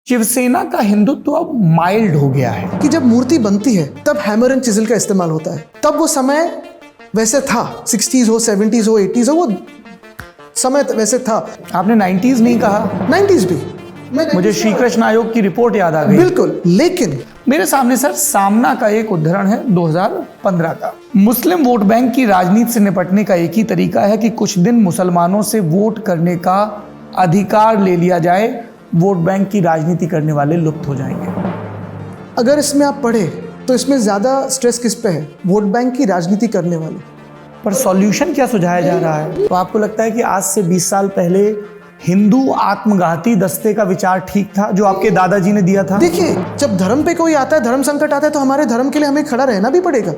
शिवसेना का हिंदुत्व अब माइल्ड हो गया है कि जब मूर्ति बनती है तब हैमर एंड चिजल का इस्तेमाल होता है। तब वो समय वैसे था, 60s हो, 70s हो, 80s हो, वो समय वैसे था। आपने 90s नहीं कहा? 90s भी। मुझे श्री कृष्ण आयोग की रिपोर्ट याद आ गई। बिल्कुल। लेकिन मेरे सामने सर सामना का एक उदाहरण है 2015 का। मुस्लिम वोट बैंक की राजनीति से निपटने का एक ही तरीका है कि कुछ दिन मुसलमानों से वोट करने का अधिकार ले लिया जाए, वोट बैंक की राजनीति करने वाले लुप्त हो जाएंगे। अगर इसमें आप पढ़े तो इसमें ज्यादा स्ट्रेस किस पे है? वोट बैंक की राजनीति करने वाले। पर सॉल्यूशन क्या सुझाया जा रहा है? तो आपको लगता है कि आज से 20 साल पहले हिंदू आत्मघाती दस्ते का विचार ठीक था जो आपके दादाजी ने दिया था? देखिए, जब धर्म पे कोई आता है, धर्म संकट आता है, तो हमारे धर्म के लिए हमें खड़ा रहना भी पड़ेगा।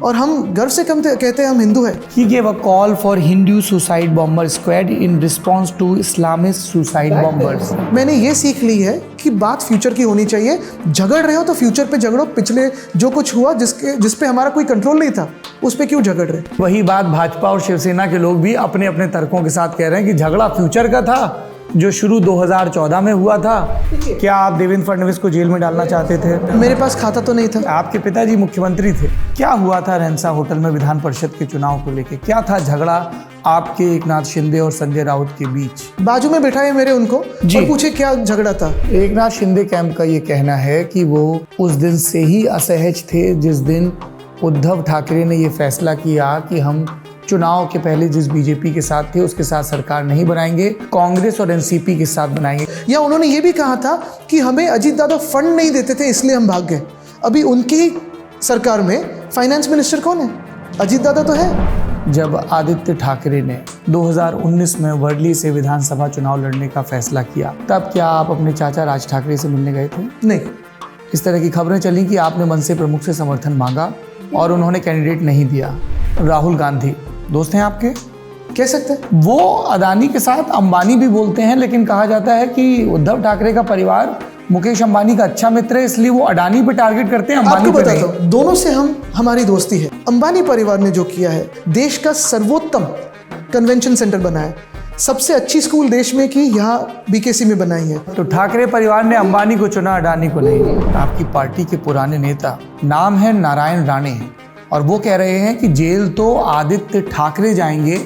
और हम गर्व से कहते हैं हम हिंदू हैं। He gave a call for Hindu suicide bomber squad in response to Islamist suicide bombers. मैंने ये सीख ली है कि बात फ्यूचर की होनी चाहिए। झगड़ रहे हो तो फ्यूचर पे झगड़ो। पिछले जो कुछ हुआ जिस पे हमारा कोई कंट्रोल नहीं था, उस पे क्यों झगड़ रहे? वही बात भाजपा और शिवसेना के लोग भी अपने अपने तर्कों के साथ कह रहे हैं कि झगड़ा फ्यूचर का था जो शुरू 2014 में हुआ था। क्या आप देवेंद्र फडणवीस को जेल में डालना चाहते थे? मेरे पास खाता तो नहीं था। आपके पिताजी मुख्यमंत्री थे। क्या हुआ था रेंसा होटल में विधान परिषद के चुनाव को लेकर? क्या था झगड़ा आपके एकनाथ शिंदे और संजय राउत के बीच? बाजू में बैठाए मेरे उनको और पूछे क्या झगड़ा था। एकनाथ शिंदे कैंप का ये कहना है कि वो उस दिन से ही असहज थे जिस दिन उद्धव ठाकरे ने ये फैसला किया कि हम चुनाव के पहले जिस बीजेपी के साथ थे उसके साथ सरकार नहीं बनाएंगे, कांग्रेस और एनसीपी के साथ बनाएंगे। या उन्होंने ये भी कहा था कि हमें अजीत दादा फंड नहीं देते थे इसलिए हम भाग गए। अभी उनकी सरकार में फाइनेंस मिनिस्टर कौन है? अजीत दादा तो है। जब आदित्य ठाकरे ने 2019 में वर्ली से विधानसभा चुनाव लड़ने का फैसला किया, तब क्या आप अपने चाचा राज ठाकरे से मिलने गए थे? नहीं। इस तरह की खबरें चली कि आपने मनसे प्रमुख से समर्थन मांगा और उन्होंने कैंडिडेट नहीं दिया। राहुल गांधी दोस्त हैं आपके? कह सकते हैं। वो अदानी के साथ अंबानी भी बोलते हैं, लेकिन कहा जाता है कि उद्धव ठाकरे का परिवार मुकेश अंबानी का अच्छा मित्र है, इसलिए वो अडानी पे टारगेट करते हैं, अंबानी पे नहीं। बताता हूं, दोनों से हमारी दोस्ती है। अंबानी परिवार ने जो किया है, देश का सर्वोत्तम कन्वेंशन सेंटर बनाया, सबसे अच्छी स्कूल देश में की यहाँ बीकेसी में बनाई है। तो ठाकरे परिवार ने अंबानी को चुना, अडानी को नहीं। आपकी पार्टी के पुराने नेता, नाम है नारायण राणे, और वो कह रहे हैं कि जेल तो आदित्य ठाकरे जाएंगे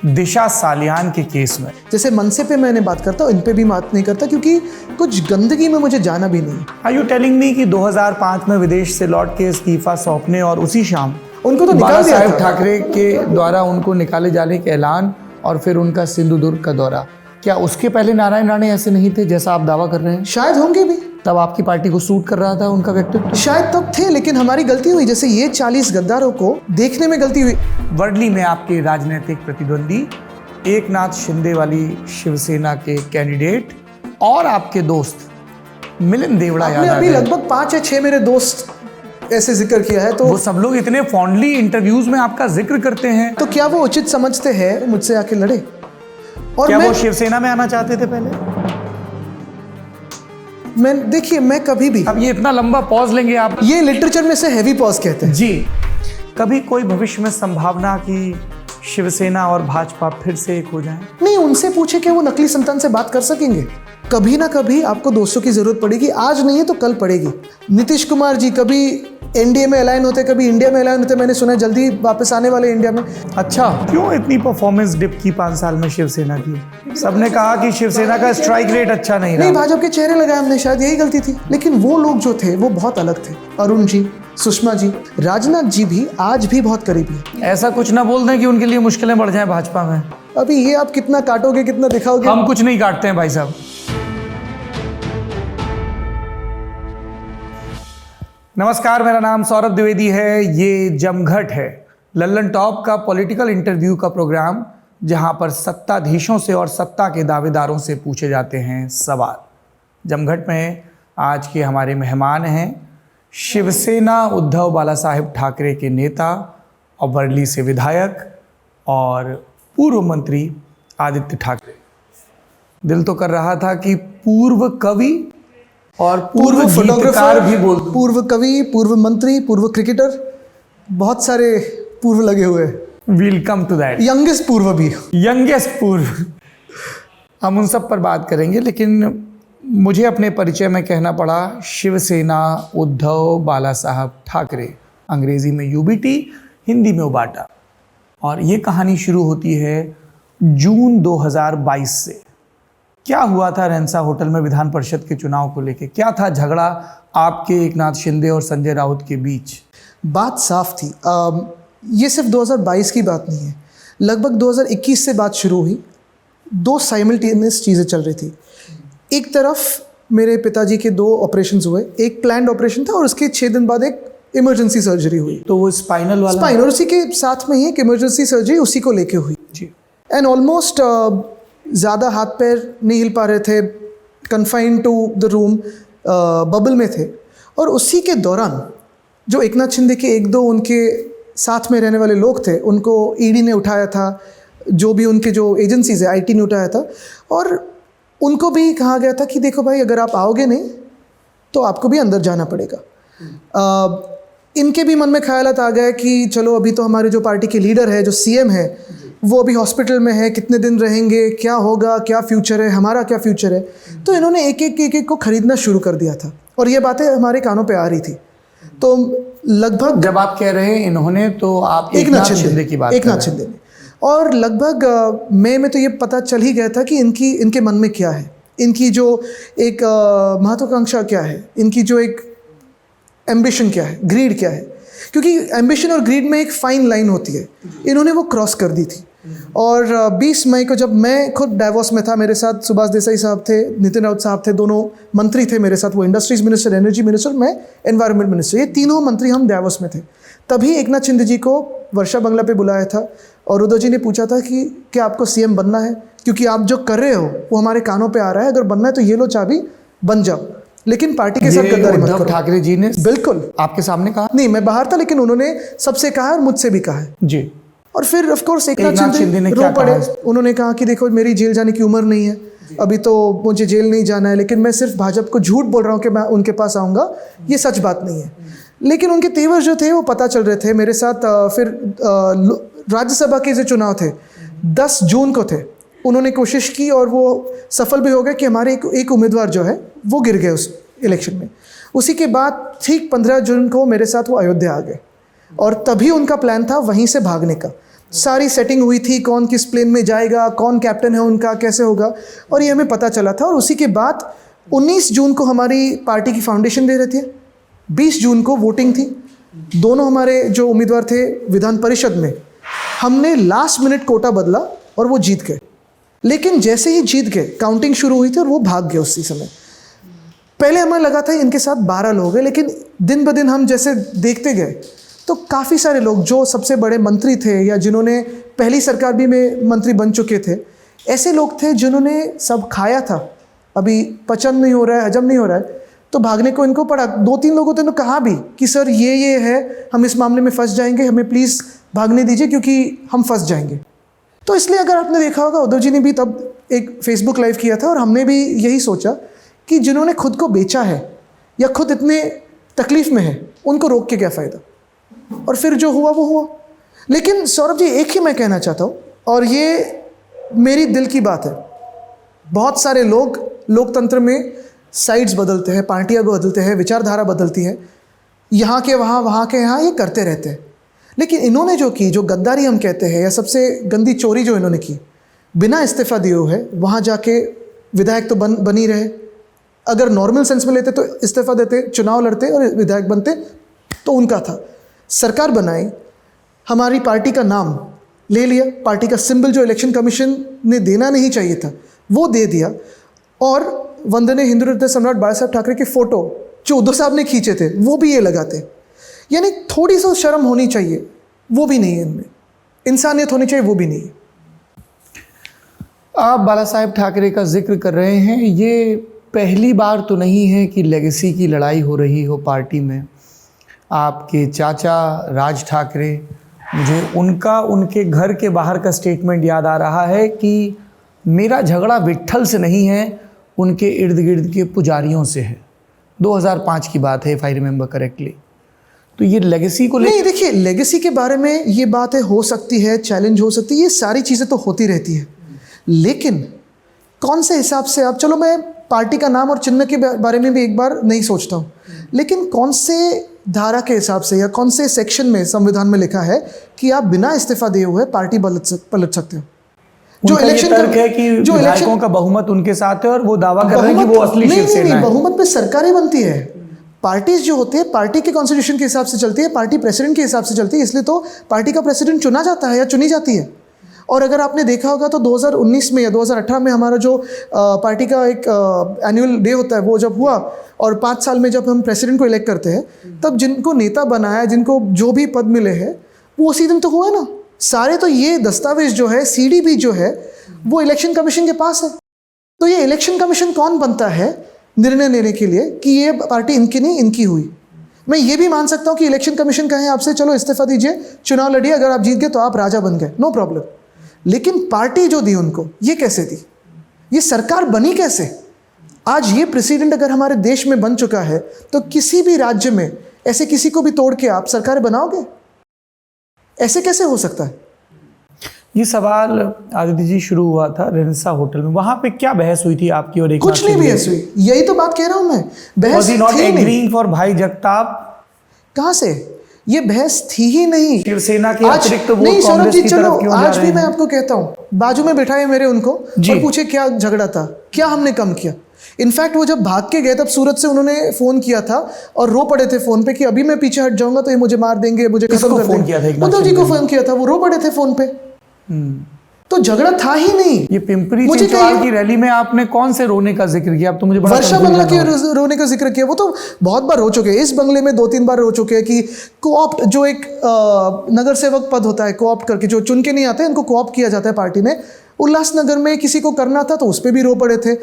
दिशा सालियान के केस में। जैसे मनसे पे मैंने बात करता हूँ, इन पे भी बात नहीं करता क्योंकि कुछ गंदगी में मुझे जाना भी नहीं। आर यू टेलिंग मी कि 2005 में विदेश से लौट के इस्तीफा सौंपने और उसी शाम उनको तो निकाल दिया साहब ठाकरे के द्वारा उनको निकाले जाने के ऐलान और फिर उनका सिंधुदुर्ग का दौरा, क्या उसके पहले नारायण राणे ऐसे नहीं थे जैसा आप दावा कर रहे हैं? शायद होंगे भी। तब आपकी पार्टी को सूट कर रहा था उनका व्यक्तित्व? शायद तब थे, लेकिन हमारी गलती हुई। जैसे ये 40 गद्दारों को देखने में गलती हुई। वर्ली में आपके राजनीतिक प्रतिद्वंदी एकनाथ शिंदे वाली शिवसेना के कैंडिडेट और आपके दोस्त मिलिंद देवड़ा याद आ अभी गए। लगभग 5 या 6 मेरे दोस्त ऐसे जिक्र किया है। तो वो सब लोग इतने फॉन्डली इंटरव्यूज में आपका जिक्र करते हैं, तो क्या वो उचित समझते हैं मुझसे आके लड़े? और क्या वो शिवसेना में आना चाहते थे पहले? देखिए, मैं कभी भी, अब ये इतना लंबा पॉज लेंगे आप? ये लिटरेचर में से हैवी पॉज कहते हैं जी। कभी कोई भविष्य में संभावना कि शिवसेना और भाजपा फिर से एक हो जाएं? नहीं, उनसे पूछे कि वो नकली संतान से बात कर सकेंगे। कभी ना कभी आपको दोस्तों की जरूरत पड़ेगी, आज नहीं है तो कल पड़ेगी। नीतीश कुमार जी कभी एनडीए में अलाइन होते, कभी इंडिया में अलाइन होते। मैंने सुना जल्दी वापस आने वाले इंडिया में। अच्छा, क्यों इतनी परफॉर्मेंस डिप की 5 साल में शिवसेना की? सबने कहा कि शिवसेना का स्ट्राइक रेट अच्छा नहीं रहा। नहीं, भाजपा के चेहरे लगाए हमने, शायद यही गलती थी। लेकिन वो लोग जो थे वो बहुत अलग थे। अरुण जी, सुषमा जी, राजनाथ जी भी आज भी बहुत करीबी है। ऐसा कुछ ना बोल दें कि उनके लिए मुश्किलें बढ़ जाएं भाजपा में। अभी ये आप कितना काटोगे, कितना दिखाओगे? हम कुछ नहीं काटते हैं भाई साहब। नमस्कार, मेरा नाम सौरभ द्विवेदी है। ये जमघट है, लल्लन टॉप का पॉलिटिकल इंटरव्यू का प्रोग्राम, जहां पर सत्ताधीशों से और सत्ता के दावेदारों से पूछे जाते हैं सवाल। जमघट में आज के हमारे मेहमान हैं शिवसेना उद्धव बाला साहेब ठाकरे के नेता और वर्ली से विधायक और पूर्व मंत्री आदित्य ठाकरे। दिल तो कर रहा था कि पूर्व कवि और पूर्व गीतकार भी बोल, पूर्व कवि, पूर्व मंत्री, पूर्व क्रिकेटर, बहुत सारे पूर्व लगे हुए हैं। We'll come to that. Youngest पूर्व भी। यंगेस्ट पूर्व, हम उन सब पर बात करेंगे। लेकिन मुझे अपने परिचय में कहना पड़ा शिवसेना उद्धव बाला साहब ठाकरे, अंग्रेजी में यूबीटी, हिंदी में उबाटा। और ये कहानी शुरू होती है जून 2022 से। क्या हुआ था रेंसा होटल में विधान परिषद के चुनाव को लेके? क्या था झगड़ा आपके एकनाथ शिंदे और संजय राउत के बीच? बात साफ थी। ये सिर्फ 2022 की बात नहीं है, लगभग 2021 से बात शुरू हुई। दो साइमल्टेनियस चीज़ें चल रही थी। एक तरफ मेरे पिताजी के 2 ऑपरेशंस हुए, एक प्लान्ड ऑपरेशन था और उसके 6 दिन बाद एक इमरजेंसी सर्जरी हुई। तो वो स्पाइनल वाला? स्पाइन, और उसी के साथ में ही एक इमरजेंसी सर्जरी उसी को लेके हुई जी। एंड ऑलमोस्ट ज़्यादा हाथ पैर नहीं हिल पा रहे थे, confined to the room, bubble में थे। और उसी के दौरान जो एकनाथ शिंदे के 1-2 उनके साथ में रहने वाले लोग थे, उनको ईडी ने उठाया था, जो भी उनके जो एजेंसीज है आईटी ने उठाया था, और उनको भी कहा गया था कि देखो भाई, अगर आप आओगे नहीं तो आपको भी अंदर जाना पड़ेगा। इनके भी मन में ख्यालात आ गए कि चलो अभी तो हमारे जो पार्टी के लीडर है, जो सीएम है, वो अभी हॉस्पिटल में है, कितने दिन रहेंगे, क्या होगा, क्या फ्यूचर है, हमारा क्या फ्यूचर है। तो इन्होंने एक को खरीदना शुरू कर दिया था और ये बातें हमारे कानों पे आ रही थी। तो लगभग, जब आप कह रहे हैं इन्होंने, तो आप एकनाथ शिंदे की बात? एकनाथ शिंदे ने। और लगभग मई में तो ये पता चल ही गया था कि इनके मन में क्या है, इनकी जो एक महत्वाकांक्षा क्या है, इनकी जो एक एम्बिशन क्या है, ग्रीड क्या है। क्योंकि एम्बिशन और ग्रीड में एक फाइन लाइन होती है, इन्होंने वो क्रॉस कर दी थी। और 20 मई को जब मैं खुद डावोस में था, मेरे साथ सुभाष देसाई साहब थे, नितिन राउत साहब थे, दोनों मंत्री थे मेरे साथ, वो इंडस्ट्रीज मिनिस्टर, एनर्जी मिनिस्टर, मैं एनवायरनमेंट मिनिस्टर, ये तीनों मंत्री हम डावोस में थे। तभी एकनाथ शिंदे जी को वर्षा बंगला पे बुलाया था और उद्धव जी ने पूछा था कि क्या आपको सीएम बनना है, क्योंकि आप जो कर रहे हो वो हमारे कानों पे आ रहा है, अगर बनना है तो ये लो चाबी, बन जाओ, लेकिन पार्टी के साथ गद्दारी मत करो। उद्धव ठाकरे जी ने बिल्कुल आपके सामने कहा? नहीं, मैं बाहर था, लेकिन उन्होंने सबसे कहा और मुझसे भी कहा है जी। और फिर ऑफ कोर्स एकनाथ शिंदे ने रो क्या पड़े। कहा? उन्होंने कहा कि देखो, मेरी जेल जाने की उम्र नहीं है, अभी तो मुझे जेल नहीं जाना है, लेकिन मैं सिर्फ भाजपा को झूठ बोल रहा हूँ कि मैं उनके पास आऊँगा, ये सच बात नहीं है। लेकिन उनके तेवर जो थे वो पता चल रहे थे। मेरे साथ फिर राज्यसभा के जो चुनाव थे 10 जून को थे, उन्होंने कोशिश की और वो सफल भी हो गए कि हमारे एक उम्मीदवार जो है वो गिर गए उस इलेक्शन में। उसी के बाद ठीक 15 जून को मेरे साथ वो अयोध्या आ गए और तभी उनका प्लान था वहीं से भागने का। सारी सेटिंग हुई थी, कौन किस प्लेन में जाएगा, कौन कैप्टन है उनका, कैसे होगा, और ये हमें पता चला था। और उसी के बाद 19 जून को हमारी पार्टी की फाउंडेशन डे रहती है, 20 जून को वोटिंग थी। दोनों हमारे जो उम्मीदवार थे विधान परिषद में, हमने लास्ट मिनट कोटा बदला और वो जीत गए। लेकिन जैसे ही जीत गए, काउंटिंग शुरू हुई थी और वो भाग गए उसी समय। पहले हमें लगा था इनके साथ 12 लोग हैं, लेकिन दिन ब दिन हम जैसे देखते गए तो काफ़ी सारे लोग जो सबसे बड़े मंत्री थे या जिन्होंने पहली सरकार भी में मंत्री बन चुके थे, ऐसे लोग थे जिन्होंने सब खाया था, अभी पचन नहीं हो रहा है, हजम नहीं हो रहा है, तो भागने को इनको पड़ा। 2-3 लोगों ने तो कहा भी कि सर ये है, हम इस मामले में फंस जाएंगे, हमें प्लीज़ भागने दीजिए क्योंकि हम फंस जाएंगे। तो इसलिए अगर आपने देखा होगा, उद्धव जी ने भी तब एक फेसबुक लाइव किया था और हमने भी यही सोचा कि जिन्होंने खुद को बेचा है या खुद इतने तकलीफ में है, उनको रोक के क्या फ़ायदा। और फिर जो हुआ वो हुआ। लेकिन सौरभ जी, एक ही मैं कहना चाहता हूँ, और ये मेरी दिल की बात है, बहुत सारे लोग लोकतंत्र में साइड्स बदलते हैं, पार्टियाँ बदलते हैं, विचारधारा बदलती है, यहाँ के वहाँ, वहाँ के यहाँ, ये करते रहते हैं। लेकिन इन्होंने जो की, जो गद्दारी हम कहते हैं, या सबसे गंदी चोरी जो इन्होंने की, बिना इस्तीफ़ा दिए हुए वहाँ जाके विधायक तो बनी रहे। अगर नॉर्मल सेंस में लेते तो इस्तीफ़ा देते, चुनाव लड़ते और विधायक बनते, तो उनका था। सरकार बनाई, हमारी पार्टी का नाम ले लिया, पार्टी का सिंबल जो इलेक्शन कमीशन ने देना नहीं चाहिए था वो दे दिया, और वंदनीय हिंदू हृदय सम्राट बाला साहब ठाकरे के फ़ोटो जो उद्धव साहब ने खींचे थे वो भी ये लगाते। यानी थोड़ी सी शर्म होनी चाहिए, वो भी नहीं है इनमें, इंसानियत होनी चाहिए, वो भी नहीं है। आप बाला साहब ठाकरे का जिक्र कर रहे हैं, ये पहली बार तो नहीं है कि लेगेसी की लड़ाई हो रही हो पार्टी में। आपके चाचा राज ठाकरे, मुझे उनके घर के बाहर का स्टेटमेंट याद आ रहा है कि मेरा झगड़ा विट्ठल से नहीं है, उनके इर्द गिर्द के पुजारियों से है। 2005 की बात है, इफ़ आई रिमेंबर करेक्टली। तो ये लेगेसी को नहीं, देखिए, लेगेसी के बारे में ये बातें हो सकती है, चैलेंज हो सकती है, ये सारी चीज़ें तो होती रहती है, लेकिन कौन से हिसाब से आप, चलो मैं पार्टी का नाम और चिन्ह के बारे में भी एक बार नहीं सोचता हूँ। लेकिन कौन से धारा के हिसाब से या कौन से सेक्शन में संविधान में लिखा है कि आप बिना इस्तीफा दिए हुए पार्टी पलट सकते हो? जो इलेक्शन तर्क है कि विधायकों का बहुमत उनके साथ है और वो दावा कर रहे हैं कि वो असली शिवसेना है। बहुमत पे सरकारें बनती है। पार्टीज जो होती है पार्टी के कॉन्स्टिट्यूशन के हिसाब से चलती है, पार्टी प्रेसिडेंट के हिसाब से चलती है, इसलिए तो पार्टी का प्रेसिडेंट चुना जाता है या चुनी जाती है। और अगर आपने देखा होगा तो 2019 में या 2018 में हमारा जो पार्टी का एक एनुअल डे होता है वो जब हुआ और 5 साल में जब हम प्रेसिडेंट को इलेक्ट करते हैं, तब जिनको नेता बनाया, जिनको जो भी पद मिले हैं, वो उसी दिन तो हुआ ना। सारे तो ये दस्तावेज जो है, सीडीबी जो है, वो इलेक्शन कमीशन के पास है। तो ये इलेक्शन कमीशन कौन बनता है निर्णय लेने के लिए कि ये पार्टी इनकी नहीं इनकी हुई? मैं ये भी मान सकता हूँ कि इलेक्शन कमीशन कहे आपसे चलो इस्तीफा दीजिए, चुनाव लड़िए, अगर आप जीत गए तो आप राजा बन गए, नो प्रॉब्लम। लेकिन पार्टी जो दी उनको, ये कैसे दी? ये सरकार बनी कैसे? आज ये प्रेसिडेंट अगर हमारे देश में बन चुका है तो किसी भी राज्य में ऐसे किसी को भी तोड़ के आप सरकार बनाओगे? ऐसे कैसे हो सकता है? ये सवाल आदित्य जी शुरू हुआ था रेनेसा होटल में, वहां पे क्या बहस हुई थी आपकी और एक कुछ नहीं बहस हुई, यही तो बात कह रहा हूं मैं। बहस थी नॉट नहीं। एग्रीइंग फॉर भाई जगताप? कहां से? ये बहस थी ही नहीं। शिवसेना के अतिरिक्त वो नहीं सौरभ जी, की चलो तरफ क्यों जा आज रहे भी मैं हैं? आपको कहता हूं, बाजू में बिठाए मेरे उनको और पूछे क्या झगड़ा था, क्या हमने कम किया। इनफैक्ट वो जब भाग के गए तब सूरत से उन्होंने फोन किया था और रो पड़े थे फोन पे कि अभी मैं पीछे हट जाऊंगा तो ये मुझे मार देंगे, मुझे खत्म कर देंगे। उद्धव जी को फोन किया था, वो रो पड़े थे फोन पे। तो झगड़ा था ही नहीं। ये पिंपरी चिंचवाड़ की रैली में आपने कौन से रोने का जिक्र किया? अब तो मुझे वर्षा बंगला के रोने का जिक्र किया। वो तो बहुत बार रो चुके हैं, इस बंगले में 2-3 बार रो चुके हैं कि कोऑप्ट, जो एक नगर सेवक पद होता है, कोऑप्ट करके, जो चुन के नहीं आते इनको कोऑप्ट किया जाता है पार्टी में। उल्लासनगर में किसी को करना था तो उस पर भी रो पड़े थे।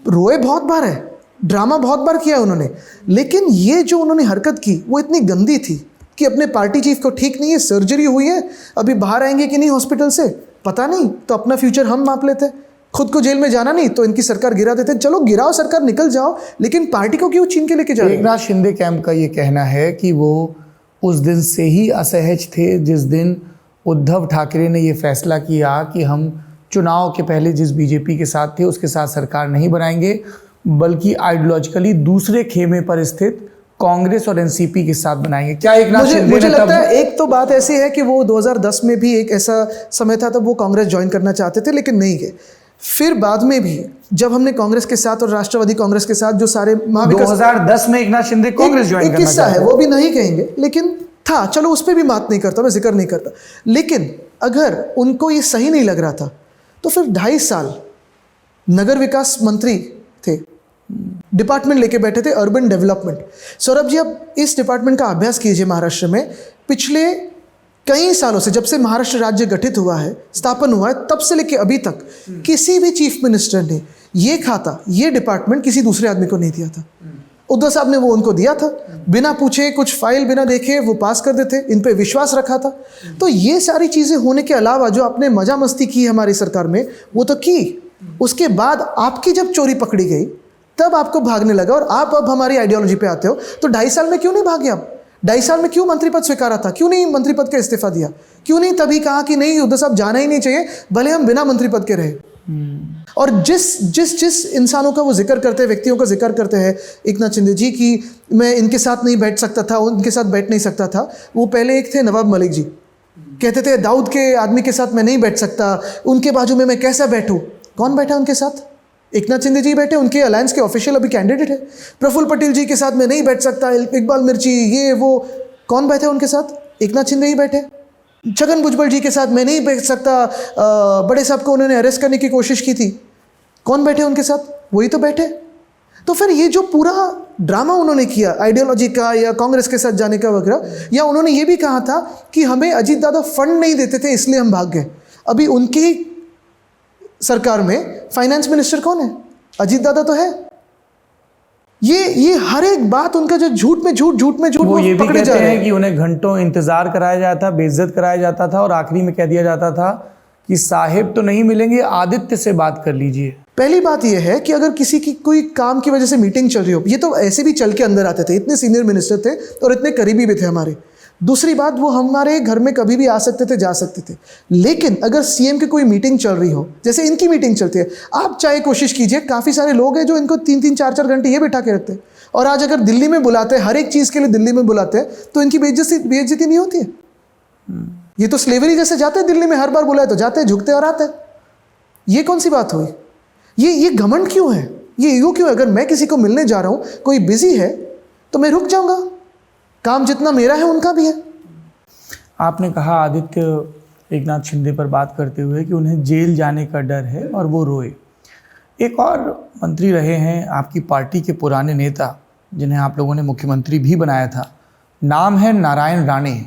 रोए बहुत बार है, ड्रामा बहुत बार किया उन्होंने। लेकिन ये जो उन्होंने हरकत की वो इतनी गंदी थी कि अपने पार्टी चीफ को ठीक नहीं है, सर्जरी हुई है, अभी बाहर आएंगे कि नहीं हॉस्पिटल से पता नहीं, तो अपना फ्यूचर हम माप लेते, खुद को जेल में जाना नहीं तो इनकी सरकार गिरा देते। चलो गिराओ सरकार, निकल जाओ, लेकिन पार्टी को क्यों छीन के लेके जा रहे हैं? एकनाथ शिंदे कैंप का ये कहना है कि वो उस दिन से ही असहज थे जिस दिन उद्धव ठाकरे ने ये फैसला किया कि हम चुनाव के पहले जिस बीजेपी के साथ थे उसके साथ सरकार नहीं बनाएंगे, बल्कि आइडियोलॉजिकली दूसरे खेमे पर स्थित कांग्रेस और एनसीपी के साथ बनाएंगे। क्या एकनाथ शिंदे मुझे लगता है एक तो बात ऐसी है कि वो 2010 में भी एक ऐसा समय था तब वो कांग्रेस ज्वाइन करना चाहते थे लेकिन नहीं गए। फिर बाद में भी जब हमने कांग्रेस के साथ और राष्ट्रवादी कांग्रेस के साथ जो सारे 2010 में एकनाथ शिंदे कांग्रेस ज्वाइन करना किस्सा है, वो भी नहीं कहेंगे लेकिन था, चलो उस पर भी बात नहीं करता, मैं जिक्र नहीं करता। लेकिन अगर उनको ये सही नहीं लग रहा था तो फिर 2.5 साल नगर विकास मंत्री थे, डिपार्टमेंट लेके बैठे थे अर्बन डेवलपमेंट। सौरभ जी, अब इस डिपार्टमेंट का अभ्यास कीजिए महाराष्ट्र में। पिछले कई सालों से, जब से महाराष्ट्र राज्य गठित हुआ है, स्थापन हुआ है, तब से लेके अभी तक किसी भी चीफ मिनिस्टर ने ये खाता, ये डिपार्टमेंट किसी दूसरे आदमी को नहीं दिया था। उद्धव साहब ने वो उनको दिया था, बिना पूछे, कुछ फाइल बिना देखे वो पास कर देते, इन पे विश्वास रखा था। तो ये सारी चीज़ें होने के अलावा जो आपने मजा मस्ती की हमारी सरकार में, वो तो की। उसके बाद आपकी जब चोरी पकड़ी गई तब आपको भागने लगा और आप अब हमारी आइडियोलॉजी पे आते हो। तो 2.5 साल में क्यों नहीं भागे आप? 2.5 साल में क्यों मंत्री पद स्वीकारा था? क्यों नहीं मंत्री पद का इस्तीफा दिया? क्यों नहीं तभी कहा कि नहीं उद्धव साहब जाना ही नहीं चाहिए, भले हम बिना मंत्री पद के रहे? और जिस इंसानों का वो जिक्र करते हैं, व्यक्तियों का जिक्र करते हैं एकनाथ शिंदे जी की मैं इनके साथ नहीं बैठ सकता था, उनके साथ बैठ नहीं सकता था, वो पहले एक थे नवाब मलिक जी, कहते थे दाऊद के आदमी के साथ मैं नहीं बैठ सकता, उनके बाजू में मैं कैसा बैठूं? कौन बैठा उनके साथ? एकनाथ शिंदे जी बैठे, उनके अलायंस के ऑफिशियल अभी कैंडिडेट है। प्रफुल्ल पटेल जी के साथ मैं नहीं बैठ सकता, इकबाल मिर्ची, ये वो, कौन बैठे उनके साथ? एकनाथ शिंदे ही बैठे। छगन भुजबल जी के साथ मैं नहीं बैठ सकता, बड़े साहब को उन्होंने अरेस्ट करने की कोशिश की थी, कौन बैठे उनके साथ? वही तो बैठे। तो फिर ये जो पूरा ड्रामा उन्होंने किया आइडियोलॉजी का या कांग्रेस के साथ जाने का वगैरह, या उन्होंने ये भी कहा था कि हमें अजीत दादा फंड नहीं देते थे इसलिए हम भाग गए। अभी उनकी सरकार में फाइनेंस मिनिस्टर कौन है? अजीत दादा तो है। ये हर एक बात उनका जो झूठ में झूठ वो ये भी कहते हैं कि उन्हें घंटों इंतजार कराया जाता, बेइज्जत कराया जाता था और आखिरी में कह दिया जाता था कि साहिब तो नहीं मिलेंगे, आदित्य से बात कर लीजिए। पहली बात यह है कि अगर किसी की कोई काम की वजह से मीटिंग चल रही हो, ये तो ऐसे भी चल के अंदर आते थे, इतने सीनियर मिनिस्टर थे और इतने करीबी भी थे हमारे, दूसरी बात, वो हमारे घर में कभी भी आ सकते थे, जा सकते थे। लेकिन अगर सीएम की कोई मीटिंग चल रही हो, जैसे इनकी मीटिंग चलती है, आप चाहे कोशिश कीजिए, काफ़ी सारे लोग हैं जो इनको 3-3, 4-4 घंटे ये बिठा के रखते हैं। और आज अगर दिल्ली में बुलाते हैं, हर एक चीज़ के लिए दिल्ली में बुलाते हैं, तो इनकी बेइज्जती नहीं होती है। ये तो स्लेवरी जैसे जाते हैं दिल्ली में, हर बार बुलाए तो जाते हैं, झुकते और आते हैं। ये कौन सी बात हुई? ये घमंड क्यों है? ये ईगो क्यों है? अगर मैं किसी को मिलने जा रहा हूँ, कोई बिजी है, तो मैं रुक जाऊंगा। काम जितना मेरा है उनका भी है। आपने कहा आदित्य एकनाथ शिंदे पर बात करते हुए कि उन्हें जेल जाने का डर है और वो रोए। एक और मंत्री रहे हैं आपकी पार्टी के पुराने नेता, जिन्हें आप लोगों ने मुख्यमंत्री भी बनाया था, नाम है नारायण राणे,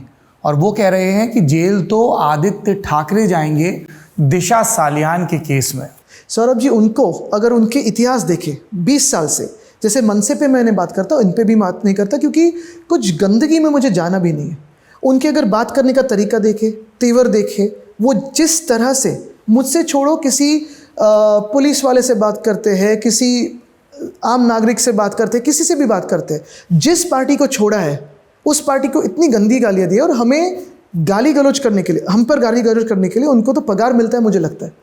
और वो कह रहे हैं कि जेल तो आदित्य ठाकरे जाएंगे दिशा सालियान के केस में। सौरभ जी, उनको अगर उनके इतिहास देखें 20 साल से, जैसे मनसे पे मैंने बात करता हूँ, इन पे भी बात नहीं करता, क्योंकि कुछ गंदगी में मुझे जाना भी नहीं है। उनके अगर बात करने का तरीका देखे, तेवर देखे, वो जिस तरह से, मुझसे छोड़ो किसी पुलिस वाले से बात करते हैं, किसी आम नागरिक से बात करते हैं, किसी से भी बात करते हैं, जिस पार्टी को छोड़ा है उस पार्टी को इतनी गंदी गालियाँ दी, और हमें गाली गलौज करने के लिए, हम पर गाली गलौज करने के लिए उनको तो पगार मिलता है मुझे लगता है।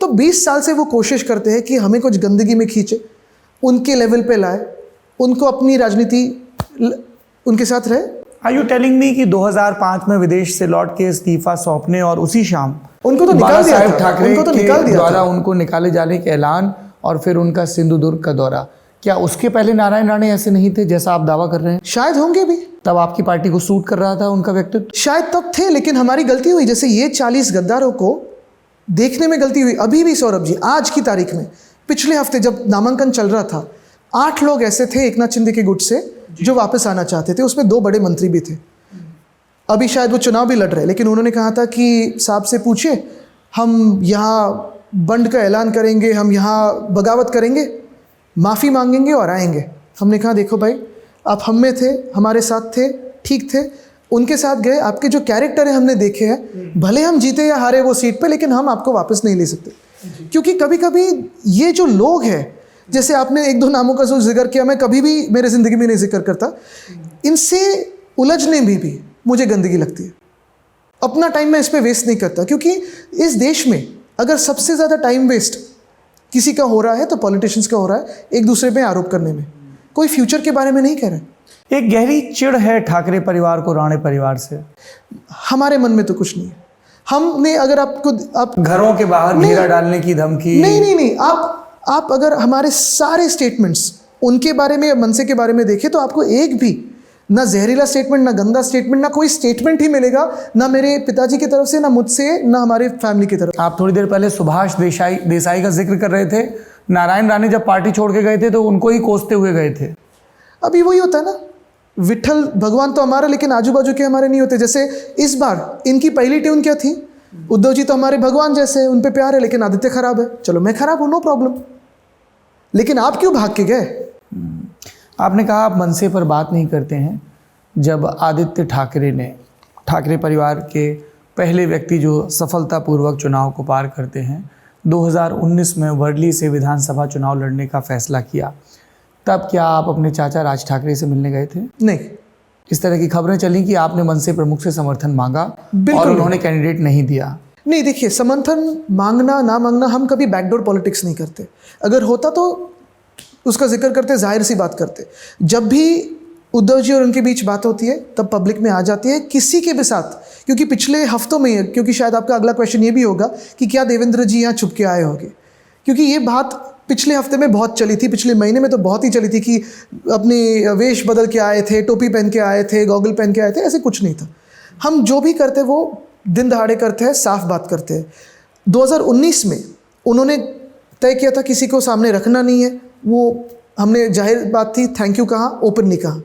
तो 20 साल से वो कोशिश करते हैं कि हमें कुछ गंदगी में खींचे, उनके लेवल पे लाए, उनको अपनी राजनीति उनके साथ रहे। आर यू टेलिंग मी कि 2005 में विदेश से लौट के इस्तीफा सौंपने और उसी शाम उनको तो निकाल दिया था, ठाकरे उनको तो के निकाल दिया द्वारा था। उनको निकाले जाने के ऐलान, और फिर उनका सिंधुदुर्ग का दौरा, क्या उसके पहले नारायण राणे ऐसे नहीं थे जैसा आप दावा कर रहे हैं? शायद होंगे भी, तब आपकी पार्टी को सूट कर रहा था उनका व्यक्तित्व? शायद तब थे, लेकिन हमारी गलती हुई। जैसे ये 40 गद्दारों को देखने में गलती हुई। अभी भी सौरभ जी, आज की तारीख में, पिछले हफ्ते जब नामांकन चल रहा था, 8 लोग ऐसे थे एकनाथ शिंदे के गुट से जो वापस आना चाहते थे, उसमें 2 बड़े मंत्री भी थे। अभी शायद वो चुनाव भी लड़ रहे, लेकिन उन्होंने कहा था कि साहब से पूछिए, हम यहाँ बंद का ऐलान करेंगे, हम यहाँ बगावत करेंगे, माफ़ी मांगेंगे और आएंगे। हमने कहा देखो भाई, आप हम में थे, हमारे साथ थे, ठीक थे, उनके साथ गए, आपके जो कैरेक्टर है हमने देखे हैं, भले हम जीते या हारे वो सीट पे, लेकिन हम आपको वापस नहीं ले सकते। क्योंकि कभी कभी ये जो लोग हैं, जैसे आपने 1-2 नामों का जो जिक्र किया, मैं कभी भी मेरे ज़िंदगी में नहीं जिक्र करता, इनसे उलझने में भी मुझे गंदगी लगती है। अपना टाइम मैं इस पर वेस्ट नहीं करता, क्योंकि इस देश में अगर सबसे ज़्यादा टाइम वेस्ट किसी का हो रहा है तो पॉलिटिशियंस का हो रहा है, एक दूसरे पे आरोप करने में। कोई फ्यूचर के बारे में नहीं कह रहे। एक गहरी चिढ़ है ठाकरे परिवार को राणे परिवार से। हमारे मन में तो कुछ नहीं है। हमने अगर आप घरों के बाहर घेरा डालने की धमकी, नहीं, आप अगर हमारे सारे स्टेटमेंट्स उनके बारे में या मनसे के बारे में देखें, तो आपको एक भी ना जहरीला स्टेटमेंट, ना गंदा स्टेटमेंट, ना कोई स्टेटमेंट ही मिलेगा, ना मेरे पिताजी की तरफ से, ना मुझसे, ना हमारे फैमिली की तरफ। आप थोड़ी देर पहले सुभाष देसाई का जिक्र कर रहे थे। नारायण राणे जब पार्टी छोड़ के गए थे तो उनको ही कोसते हुए गए थे। अभी वही होता है ना, विठल भगवान तो हमारा, लेकिन आजू बाजू के हमारे नहीं होते। जैसे इस बार इनकी पहली ट्यून क्या थी? उद्धव जी तो हमारे भगवान जैसे, उन पे प्यार है, लेकिन आदित्य खराब है। चलो मैं खराब हूँ, नो प्रॉब्लम, लेकिन आप क्यों भाग के गए? आपने कहा आप मनसे पर बात नहीं करते हैं। जब आदित्य ठाकरे ने, ठाकरे परिवार के पहले व्यक्ति जो सफलतापूर्वक चुनाव को पार करते हैं, 2019 में वर्ली से विधानसभा चुनाव लड़ने का फैसला किया, तब क्या आप अपने चाचा राज ठाकरे से मिलने गए थे? नहीं। इस तरह की खबरें चली कि आपने मनसे प्रमुख से समर्थन मांगा और उन्होंने कैंडिडेट नहीं दिया। नहीं, देखिए, समर्थन मांगना ना मांगना, हम कभी बैकडोर पॉलिटिक्स नहीं करते। अगर होता तो उसका जिक्र करते, जाहिर सी बात करते। जब भी उद्धव जी और उनके बीच बात होती है तब पब्लिक में आ जाती है, किसी के भी साथ। क्योंकि पिछले हफ्तों में, क्योंकि शायद आपका अगला क्वेश्चन ये भी होगा कि क्या देवेंद्र जी यहाँ छुप के आए होंगे, क्योंकि ये बात पिछले हफ्ते में बहुत चली थी, पिछले महीने में तो बहुत ही चली थी कि अपने वेश बदल के आए थे, टोपी पहन के आए थे, गॉगल पहन के आए थे। ऐसे कुछ नहीं था। हम जो भी करते वो दिन दहाड़े करते हैं, साफ बात करते हैं। 2019 में उन्होंने तय किया था किसी को सामने रखना नहीं है, वो हमने जाहिर बात थी, थैंक यू कहा, ओपन नहीं कहा।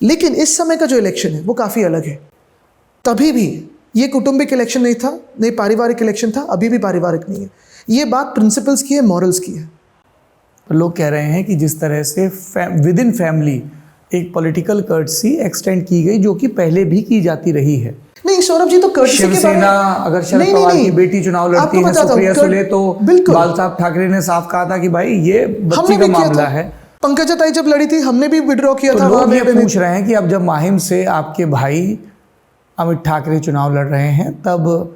लेकिन इस समय का जो इलेक्शन है वो काफ़ी अलग है। तभी भी ये कौटुंबिक इलेक्शन नहीं था, नहीं पारिवारिक इलेक्शन था, अभी भी पारिवारिक नहीं है। ये बात प्रिंसिपल्स की है, मॉरल्स की है। लोग कह रहे हैं कि जिस तरह से विद इन फैमिली एक पॉलिटिकल कर्टसी एक्सटेंड की गई, जो कि पहले भी की जाती रही है। नहीं सौरभ जी, तो कर्टसी के बारे में, शिवसेना अगर शरद पवार की बेटी चुनाव लड़ती है, सुप्रिया सुले, तो बाल साहब ठाकरे ने साफ कहा था कि भाई ये बच्ची का मामला है। पंकजा ताई जब लड़ी थी, हमने भी विड्रॉ किया था। लोग ये पूछ रहे हैं कि अब जब माहिम से आपके भाई अमित ठाकरे चुनाव लड़ रहे हैं, तब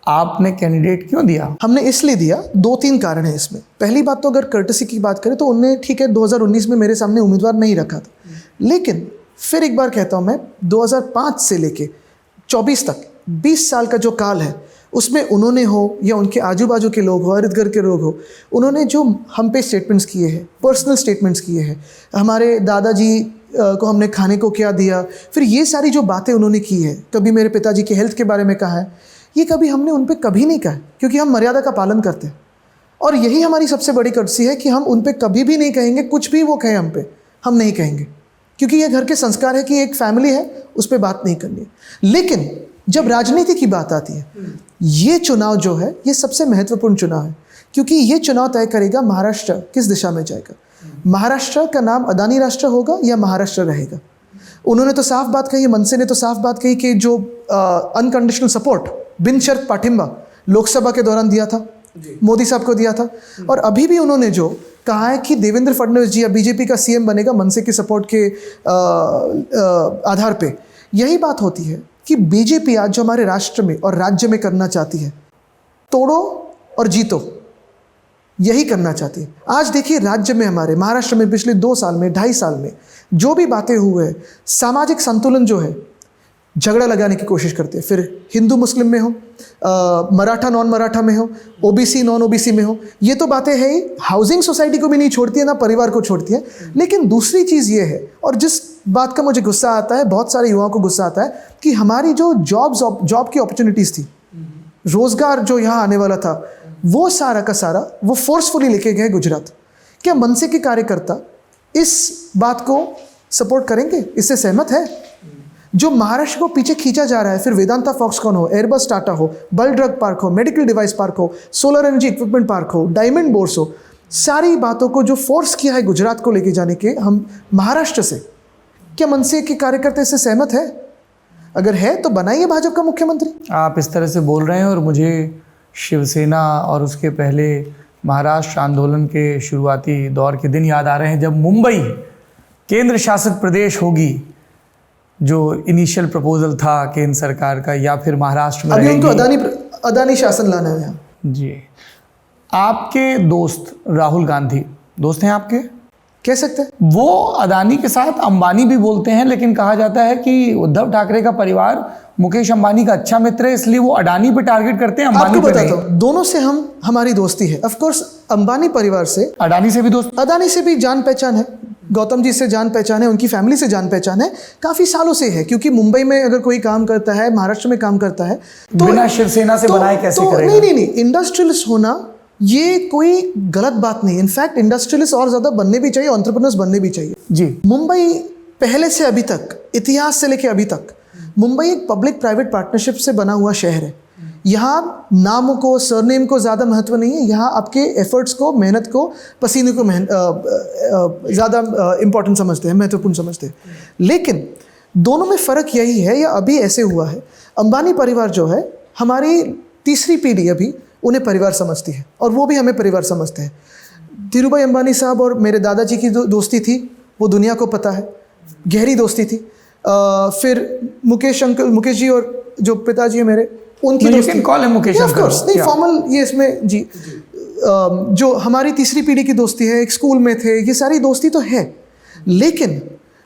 आपने कैंडिडेट क्यों दिया? हमने इसलिए दिया, 2-3 कारण है इसमें। पहली बात तो अगर कर्टसी की बात करें तो उनने ठीक है 2019 में मेरे सामने उम्मीदवार नहीं रखा था, लेकिन फिर एक बार कहता हूँ मैं 2005 से लेके 24 तक 20 साल का जो काल है उसमें उन्होंने हो या उनके आजू बाजू के लोग हो, इर्द गिर्द के लोग हो, उन्होंने जो हम पे स्टेटमेंट्स किए हैं, पर्सनल स्टेटमेंट्स किए हैं, हमारे दादाजी को हमने खाने को क्या दिया, फिर ये सारी जो बातें उन्होंने की है, कभी मेरे पिताजी की हेल्थ के बारे में कहा है, ये कभी हमने उन पे कभी नहीं कहा, क्योंकि हम मर्यादा का पालन करते हैं। और यही हमारी सबसे बड़ी कर्तसी है कि हम उन पे कभी भी नहीं कहेंगे, कुछ भी वो कहें हम पे, हम नहीं कहेंगे, क्योंकि ये घर के संस्कार है कि एक फैमिली है, उस पर बात नहीं करनी है। लेकिन जब राजनीति की बात आती है, ये चुनाव जो है ये सबसे महत्वपूर्ण चुनाव है, क्योंकि ये चुनाव तय करेगा महाराष्ट्र किस दिशा में जाएगा। महाराष्ट्र का नाम अदानी राष्ट्र होगा या महाराष्ट्र रहेगा। उन्होंने तो साफ बात कही, मनसे ने तो साफ बात कही कि जो अनकंडीशनल सपोर्ट, बिन शर्त पाठिंबा लोकसभा के दौरान दिया था, मोदी साहब को दिया था, और अभी भी उन्होंने जो कहा है कि देवेंद्र फडणवीस जी या बीजेपी का सीएम बनेगा मनसे के सपोर्ट के आधार पे, यही बात होती है कि बीजेपी आज जो हमारे राष्ट्र में और राज्य में करना चाहती है, तोड़ो और जीतो, यही करना चाहती है। आज देखिए राज्य में, हमारे महाराष्ट्र में पिछले 2 साल में, 2.5 साल में जो भी बातें हुए हैं, सामाजिक संतुलन जो है झगड़ा लगाने की कोशिश करते हैं, फिर हिंदू मुस्लिम में हो, मराठा नॉन मराठा में हो, ओबीसी नॉन ओबीसी में हो, ये तो बातें है ही। हाउसिंग सोसाइटी को भी नहीं छोड़ती है, ना परिवार को छोड़ती है। लेकिन दूसरी चीज़ ये है, और जिस बात का मुझे गुस्सा आता है, बहुत सारे युवाओं को गुस्सा आता है, कि हमारी जो जॉब की अपॉर्चुनिटीज़ थी, रोज़गार जो यहाँ आने वाला था, वो सारा का सारा वो फोर्सफुली लेके गए गुजरात। क्या मनसे के कार्यकर्ता इस बात को सपोर्ट करेंगे? इससे सहमत है? जो महाराष्ट्र को पीछे खींचा जा रहा है, फिर वेदांता फॉक्सकॉन हो, एयरबस टाटा हो, बल ड्रग पार्क हो, मेडिकल डिवाइस पार्क हो, सोलर एनर्जी इक्विपमेंट पार्क हो, डायमंड बोर्स हो, सारी बातों को जो फोर्स किया है गुजरात को लेके जाने के हम महाराष्ट्र से, क्या मनसे के कार्यकर्ता इससे सहमत है? अगर है तो बनाइए भाजपा का मुख्यमंत्री। आप इस तरह से बोल रहे हैं और मुझे शिवसेना और उसके पहले महाराष्ट्र आंदोलन के शुरुआती दौर के दिन याद आ रहे हैं, जब मुंबई केंद्र शासित प्रदेश होगी, जो इनिशियल प्रपोजल था केंद्र सरकार का, या फिर महाराष्ट्र में अभी उनको अदानी शासन लाना है यहाँ। जी, आपके दोस्त राहुल गांधी दोस्त हैं आपके, कह सकते हैं, वो अदानी के साथ अंबानी भी बोलते हैं, लेकिन कहा जाता है कि उद्धव ठाकरे का परिवार मुकेश अंबानी का अच्छा मित्र है, इसलिए वो अडानी पे टारगेट करते हैं, अंबानी आपको पे बताता नहीं। हूँ, दोनों से हमारी दोस्ती है। ऑफ कोर्स अंबानी परिवार से, अडानी से भी दोस्त, अदानी से भी जान पहचान है, गौतम जी से जान पहचान है, उनकी फैमिली से जान पहचान है, काफ़ी सालों से है। क्योंकि मुंबई में अगर कोई काम करता है, महाराष्ट्र में काम करता है, तो बिना शिवसेना से बनाए कैसे करेगा? नहीं, इंडस्ट्रियलिस्ट होना ये कोई गलत बात नहीं। इनफैक्ट इंडस्ट्रियलिस्ट और ज़्यादा बनने भी चाहिए, एंटरप्रेन्योर्स बनने भी चाहिए। जी, मुंबई पहले से अभी तक, इतिहास से लेकर अभी तक, मुंबई एक पब्लिक प्राइवेट पार्टनरशिप से बना हुआ शहर है। यहाँ नाम को, सरनेम को ज़्यादा महत्व नहीं है, यहाँ आपके एफर्ट्स को, मेहनत को, पसीने को ज़्यादा इम्पोर्टेंट समझते हैं, महत्वपूर्ण समझते हैं। लेकिन दोनों में फ़र्क यही है, या अभी ऐसे हुआ है, अंबानी परिवार जो है, हमारी तीसरी पीढ़ी अभी उन्हें परिवार समझती है, और वो भी हमें परिवार समझते हैं। धीरूभाई अंबानी साहब और मेरे दादाजी की जो दोस्ती थी, वो दुनिया को पता है, गहरी दोस्ती थी। फिर मुकेश जी और जो पिताजी है मेरे, उनकी दोस्ती, कॉल है मुकेश अंकल, नहीं फॉर्मल ये इसमें जी, जो हमारी तीसरी पीढ़ी की दोस्ती है, एक स्कूल में थे, ये सारी दोस्ती तो है। लेकिन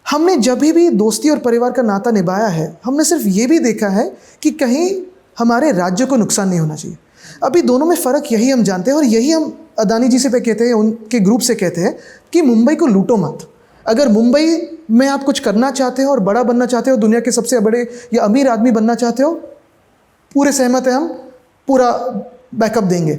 हमने जब भी दोस्ती और परिवार का नाता निभाया है, हमने सिर्फ ये भी देखा है कि कहीं हमारे राज्य को नुकसान नहीं होना चाहिए। अभी दोनों में फ़र्क यही हम जानते हैं, और यही हम अदानी जी से पे कहते हैं, उनके ग्रुप से कहते हैं कि मुंबई को लूटो मत। अगर मुंबई में आप कुछ करना चाहते हो और बड़ा बनना चाहते हो, दुनिया के सबसे बड़े या अमीर आदमी बनना चाहते हो, पूरे सहमत है, हम पूरा बैकअप देंगे।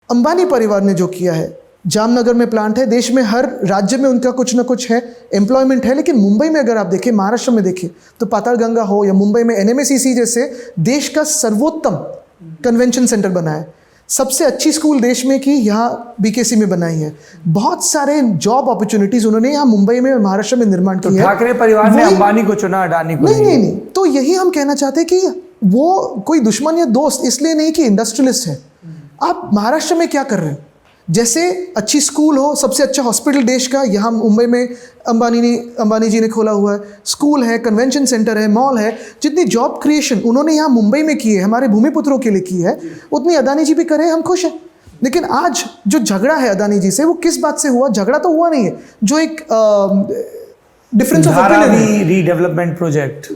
अंबानी परिवार ने जो किया है, जामनगर में प्लांट है, देश में हर राज्य में उनका कुछ ना कुछ है, एम्प्लॉयमेंट है। लेकिन मुंबई में अगर आप देखें, महाराष्ट्र में देखें, तो पाताल गंगा हो, या मुंबई में NMACC जैसे देश का सर्वोत्तम कन्वेंशन सेंटर बना है, सबसे अच्छी स्कूल देश में की यहाँ BKC में बनाई है। बहुत सारे जॉब अपॉर्चुनिटीज उन्होंने यहाँ मुंबई में, महाराष्ट्र में निर्माण किया है। ठाकरे परिवार ने अंबानी को चुना, अडानी को नहीं। तो यही हम कहना चाहते हैं कि वो कोई दुश्मन या दोस्त इसलिए नहीं कि इंडस्ट्रियलिस्ट है। आप महाराष्ट्र में क्या कर रहे हो? जैसे अच्छी स्कूल हो, सबसे अच्छा हॉस्पिटल देश का यहाँ मुंबई में अंबानी जी ने खोला हुआ है, स्कूल है, कन्वेंशन सेंटर है, मॉल है। जितनी जॉब क्रिएशन उन्होंने यहाँ मुंबई में की है, हमारे भूमिपुत्रों के लिए की है, उतनी अदानी जी भी करे, हम खुश हैं। लेकिन आज जो झगड़ा है अदानी जी से, वो किस बात से हुआ? झगड़ा तो हुआ नहीं है, जो एक difference of Dharavi redevelopment project,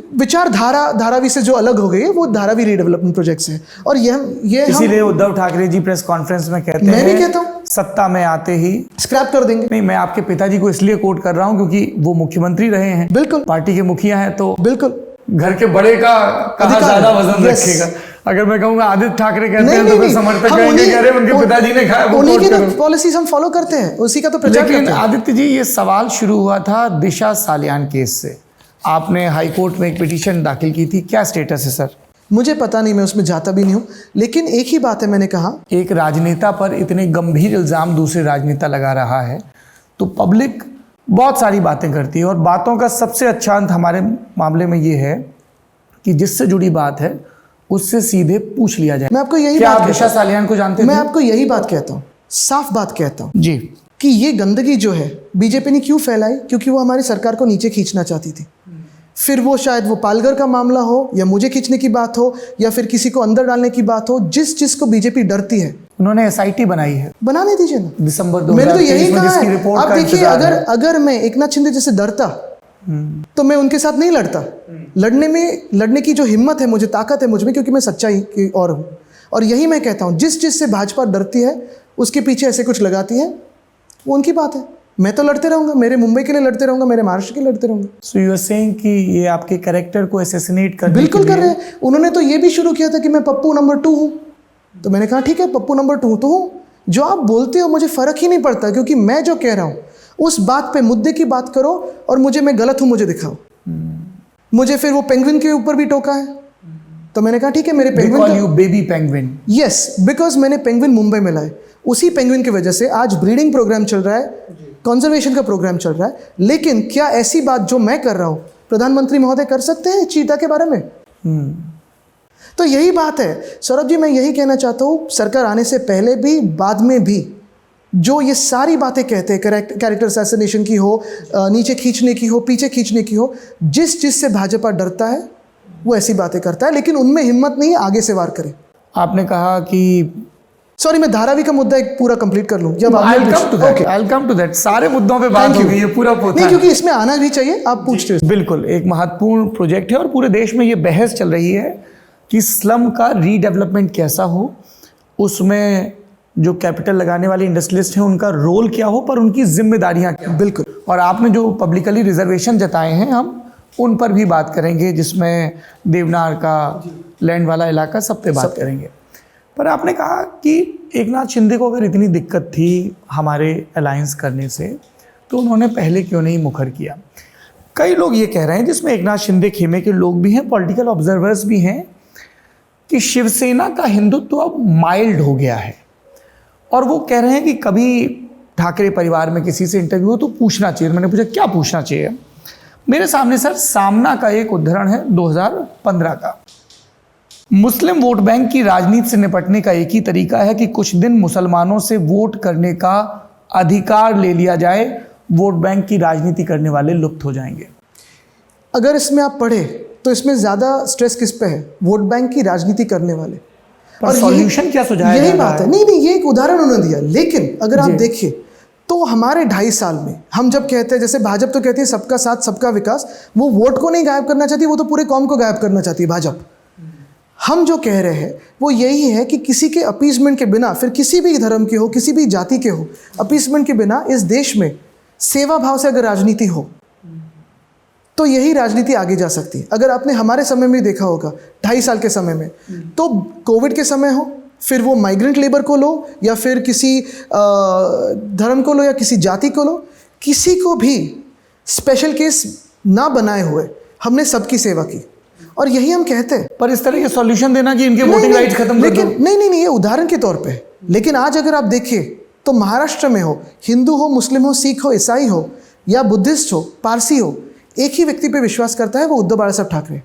Dharavi से जो अलग हो गई है, वो धारावी रीडेवलपमेंट प्रोजेक्ट से है। और ये इसीलिए उद्धव ठाकरे जी प्रेस कॉन्फ्रेंस में कहते हैं, मैं भी कहता हूँ, सत्ता में आते ही स्क्रैप कर देंगे। नहीं, मैं आपके पिताजी को इसलिए कोट कर रहा हूँ क्योंकि वो मुख्यमंत्री रहे हैं, बिल्कुल, पार्टी के मुखिया हैं, तो बिल्कुल घर के बड़े का कहाँ ज्यादा वजन रखेगा। अगर मैं कहूँगा आदित्य ठाकरे कहते हैं तो फिर समर्थक कहेंगे कि अरे उनके पिताजी ने खाया, उन्हीं की तो पॉलिसीज हम फॉलो करते हैं, उसी का तो प्रचार करते हैं। लेकिन आदित्य जी, ये सवाल शुरू हुआ था दिशा सालियान केस से। आपने हाई कोर्ट में एक पिटीशन दाखिल की थी, क्या स्टेटस है सर? मुझे पता नहीं, मैं उसमें जाता भी नहीं हूँ, लेकिन एक ही बात है, मैंने कहा एक राजनेता पर इतने गंभीर इल्ज़ाम दूसरे राजनेता लगा रहा है तो पब्लिक बहुत सारी बातें करती है, और बातों का सबसे अच्छा अंत हमारे मामले में ये है कि जिससे जुड़ी बात है उससे सीधे पूछ लिया जाए। मैं आपको यही क्या बात आप दिशा सालियान को जानते मैं थे? आपको यही बात कहता हूँ, साफ बात कहता हूँ जी, कि ये गंदगी जो है बीजेपी ने क्यों फैलाई? क्योंकि वो हमारी सरकार को नीचे खींचना चाहती थी। फिर वो शायद वो पालघर का मामला हो, या मुझे खींचने की बात हो, या फिर किसी को अंदर डालने की बात हो, जिसको बीजेपी डरती है, उन्होंने एसआईटी बनाई है, बनाने दीजिए ना। दिसंबर मैंने तो यही 2023 में कहा जिसकी है। रिपोर्ट आप का देखिए, इंतजार है। अगर मैं एकनाथ शिंदे जैसे डरता तो मैं उनके साथ नहीं लड़ता। लड़ने की जो हिम्मत है, मुझे ताकत है मुझ में, क्योंकि मैं सच्चाई की और हूँ। और यही मैं कहता हूँ, जिस से भाजपा डरती है, उसके पीछे ऐसे कुछ लगाती है, वो उनकी बात है। मैं तो लड़ते रहूंगा, मेरे मुंबई के लिए लड़ते रहूंगा, मेरे महाराष्ट्र के लिए लड़ते रहूंगा। सो यू आर सेइंग कि ये आपके कैरेक्टर को असैसिनेट कर बिल्कुल कर रहे हैं। उन्होंने तो ये भी शुरू किया था कि मैं पप्पू नंबर 2 हूँ, तो मैंने कहा ठीक है, पप्पू नंबर 2 तो हूँ। जो आप बोलते हो मुझे फर्क ही नहीं पड़ता, क्योंकि मैं जो कह रहा हूँ उस बात पे, मुद्दे की बात करो, और मैं गलत हूँ मुझे दिखाओ। मुझे फिर वो पेंगुइन के ऊपर भी टोका है, तो मैंने कहा ठीक है, मेरे penguin, you baby penguin. Yes, because मैंने पेंगुइन मुंबई में लाए, उसी पेंगुइन की वजह से आज ब्रीडिंग प्रोग्राम चल रहा है, कंजर्वेशन का प्रोग्राम चल रहा है। लेकिन क्या ऐसी बात जो मैं कर रहा हूँ प्रधानमंत्री महोदय कर सकते हैं चीता के बारे में? तो यही बात है सौरभ जी, मैं यही कहना चाहता हूँ, सरकार आने से पहले भी बाद में भी जो ये सारी बातें कहते हैं, कैरेक्टर असैसिनेशन की हो, नीचे खींचने की हो, पीछे खींचने की हो, जिस से भाजपा डरता है वो ऐसी बातें करता है, लेकिन उनमें हिम्मत नहीं है आगे से वार करे। आपने कहा कि सॉरी, मैं धारावी का मुद्दा एक पूरा कंप्लीट कर लूं, जब I'll come to that। सारे मुद्दों पे बात हो गई, ये पूरा नहीं, क्योंकि इसमें आना भी चाहिए, आप पूछते हो। बिल्कुल, एक महत्वपूर्ण प्रोजेक्ट है और पूरे देश में ये बहस चल रही है कि स्लम का रीडेवलपमेंट कैसा हो, उसमें जो कैपिटल लगाने वाले इंडस्ट्रियलिस्ट हैं उनका रोल क्या हो, पर उनकी जिम्मेदारियां क्या। बिल्कुल, और आपने जो पब्लिकली रिजर्वेशन जताए हैं, हम उन पर भी बात करेंगे, जिसमें देवनार का लैंड वाला इलाका, सब पे बात करेंगे। पर आपने कहा कि एकनाथ शिंदे को अगर इतनी दिक्कत थी हमारे अलायंस करने से, तो उन्होंने पहले क्यों नहीं मुखर किया? कई लोग ये कह रहे हैं, जिसमें एकनाथ शिंदे खेमे के लोग भी हैं, पॉलिटिकल ऑब्जर्वर्स भी हैं, कि शिवसेना का हिंदुत्व अब माइल्ड हो गया है, और वो कह रहे हैं कि कभी ठाकरे परिवार में किसी से इंटरव्यू हो तो पूछना चाहिए। मैंने पूछा क्या पूछना चाहिए? मेरे सामने सर सामना का एक उदाहरण है 2015 का। मुस्लिम वोट बैंक की राजनीति से निपटने का एक ही तरीका है कि कुछ दिन मुसलमानों से वोट करने का अधिकार ले लिया जाए, वोट बैंक की राजनीति करने वाले लुप्त हो जाएंगे। अगर इसमें आप पढ़े तो इसमें ज़्यादा स्ट्रेस किस पे है? वोट बैंक की राजनीति करने वाले। और सॉल्यूशन क्या सुझाया? यही बात है। नहीं, ये एक उदाहरण उन्होंने दिया, लेकिन अगर आप देखिए तो हमारे 2.5 साल में हम जब कहते हैं, जैसे भाजपा तो कहती है सबका साथ सबका विकास, वो वोट को नहीं गायब करना चाहती, वो तो पूरे कौम को गायब करना चाहती है भाजपा। हम जो कह रहे हैं वो यही है कि किसी के अपीसमेंट के बिना, फिर किसी भी धर्म के हो, किसी भी जाति के हो, अपीसमेंट के बिना इस देश में सेवा भाव से अगर राजनीति हो तो यही राजनीति आगे जा सकती है। अगर आपने हमारे समय में देखा होगा 2.5 साल के समय में, तो कोविड के समय हो, फिर वो माइग्रेंट लेबर को लो, या फिर किसी धर्म को लो, या किसी जाति को लो, किसी को भी स्पेशल केस ना बनाए हुए हमने सबकी सेवा की, और यही हम कहते हैं। पर इस तरह के सॉल्यूशन देना कि इनके वोटिंग राइट्स खत्म कर दो, नहीं, ये उदाहरण के तौर पे। लेकिन आज अगर आप देखिए तो महाराष्ट्र में हो, हिंदू हो, मुस्लिम हो, सिख हो, ईसाई हो, या बुद्धिस्ट हो, पारसी हो, एक ही व्यक्ति पे विश्वास करता है, वो उद्धव बाला साहब ठाकरे।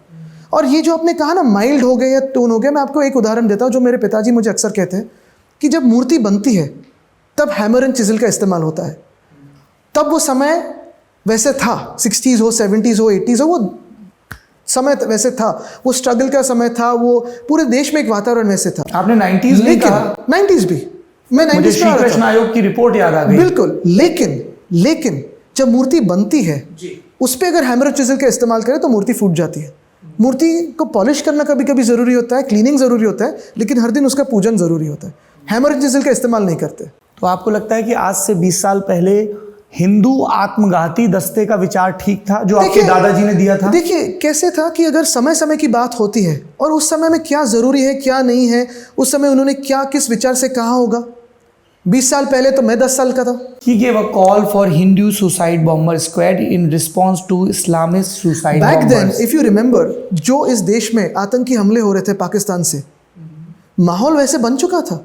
और ये जो आपने कहा ना माइल्ड हो गए या टोन हो गया, मैं आपको एक उदाहरण देता हूँ जो मेरे पिताजी मुझे अक्सर कहते हैं कि जब मूर्ति बनती है तब हैमर एंड चिजल का इस्तेमाल होता है। तब वो समय वैसे था, 60s हो, 70s हो, 80s हो, वो समय वैसे था, वो स्ट्रगल का समय था, वो पूरे देश में एक वातावरण वैसे था। आपने 90s में लेकिन कहा, 90s भी, मैं मुझे 90s में आ श्री रहा कृष्ण था। आयोग की रिपोर्ट याद आ गई। बिल्कुल, लेकिन जब मूर्ति बनती है उस पर अगर हैमर और चिजल का इस्तेमाल करें तो मूर्ति फूट जाती है। मूर्ति को पॉलिश करना कभी कभी ज़रूरी होता है, क्लीनिंग ज़रूरी होता है, लेकिन हर दिन उसका पूजन ज़रूरी होता है। हैमर और चिजल का इस्तेमाल नहीं करते। तो आपको लगता है कि आज से 20 साल पहले हिंदू आत्मघाती दस्ते का विचार ठीक था जो आपके देखिए- दादाजी ने दिया था? देखिए कैसे था कि अगर समय समय की बात होती है और उस समय में क्या ज़रूरी है क्या नहीं है, उस समय उन्होंने क्या किस विचार से कहा होगा। 20 साल पहले तो मैं 10 साल का था। He gave a call for Hindu suicide bomber squad in response to Islamist suicide back then bombers. If you remember, जो इस देश में आतंकी हमले हो रहे थे पाकिस्तान से, माहौल वैसे बन चुका था।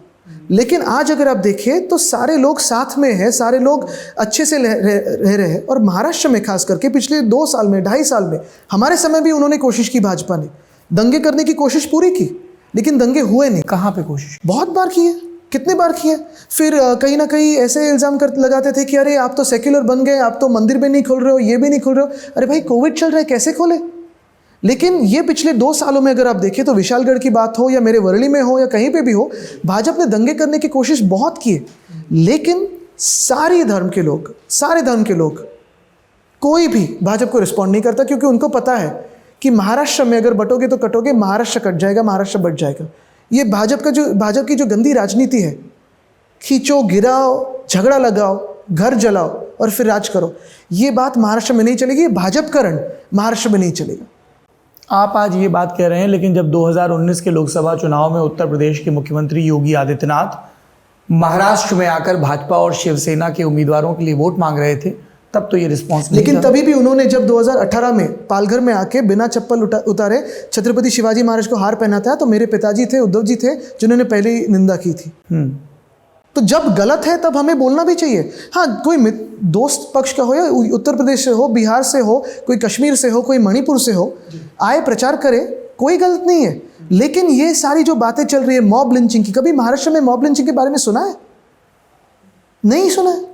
लेकिन आज अगर आप देखें तो सारे लोग साथ में हैं, सारे लोग अच्छे से रह रहे हैं। और महाराष्ट्र में खास करके पिछले 2 साल में, 2.5 साल में, हमारे समय भी उन्होंने कोशिश की, भाजपा ने दंगे करने की कोशिश पूरी की, लेकिन दंगे हुए नहीं। कहाँ पे कोशिश? बहुत बार किए, कितने बार किए। फिर कहीं ना कहीं ऐसे इल्ज़ाम लगाते थे कि अरे आप तो सेक्युलर बन गए, आप तो मंदिर भी नहीं खोल रहे हो, ये भी नहीं खोल रहे हो। अरे भाई कोविड चल रहा है, कैसे खोले? लेकिन ये पिछले 2 सालों में अगर आप देखें तो विशालगढ़ की बात हो या मेरे वर्ली में हो या कहीं पे भी हो, भाजपा ने दंगे करने की कोशिश बहुत की है। लेकिन सारे धर्म के लोग कोई भी भाजपा को रिस्पॉन्ड नहीं करता, क्योंकि उनको पता है कि महाराष्ट्र में अगर बटोगे तो कटोगे, महाराष्ट्र कट जाएगा, महाराष्ट्र बट जाएगा। ये भाजपा की जो गंदी राजनीति है, खींचो, गिराओ, झगड़ा लगाओ, घर जलाओ और फिर राज करो, ये बात महाराष्ट्र में नहीं चलेगी। भाजपकरण महाराष्ट्र में नहीं चलेगा। आप आज ये बात कह रहे हैं, लेकिन जब 2019 के लोकसभा चुनाव में उत्तर प्रदेश के मुख्यमंत्री योगी आदित्यनाथ महाराष्ट्र में आकर भाजपा और शिवसेना के उम्मीदवारों के लिए वोट मांग रहे थे, तब तो ये रिस्पॉन्स नहीं लेकिन था। तभी भी उन्होंने जब 2018 में पालघर में आके बिना चप्पल उतारे छत्रपति शिवाजी महाराज को हार पहनाता है, तो मेरे पिताजी थे, उद्धव जी थे, जिन्होंने पहले ही निंदा की थी। तो जब गलत है तब हमें बोलना भी चाहिए। हाँ, कोई दोस्त पक्ष का हो या उत्तर प्रदेश से हो, बिहार से हो, कोई कश्मीर से हो, कोई मणिपुर से हो, आए प्रचार करे, कोई गलत नहीं है। लेकिन ये सारी जो बातें चल रही है मॉब लिंचिंग की, कभी महाराष्ट्र में मॉब लिंचिंग के बारे में सुना है? नहीं सुना है।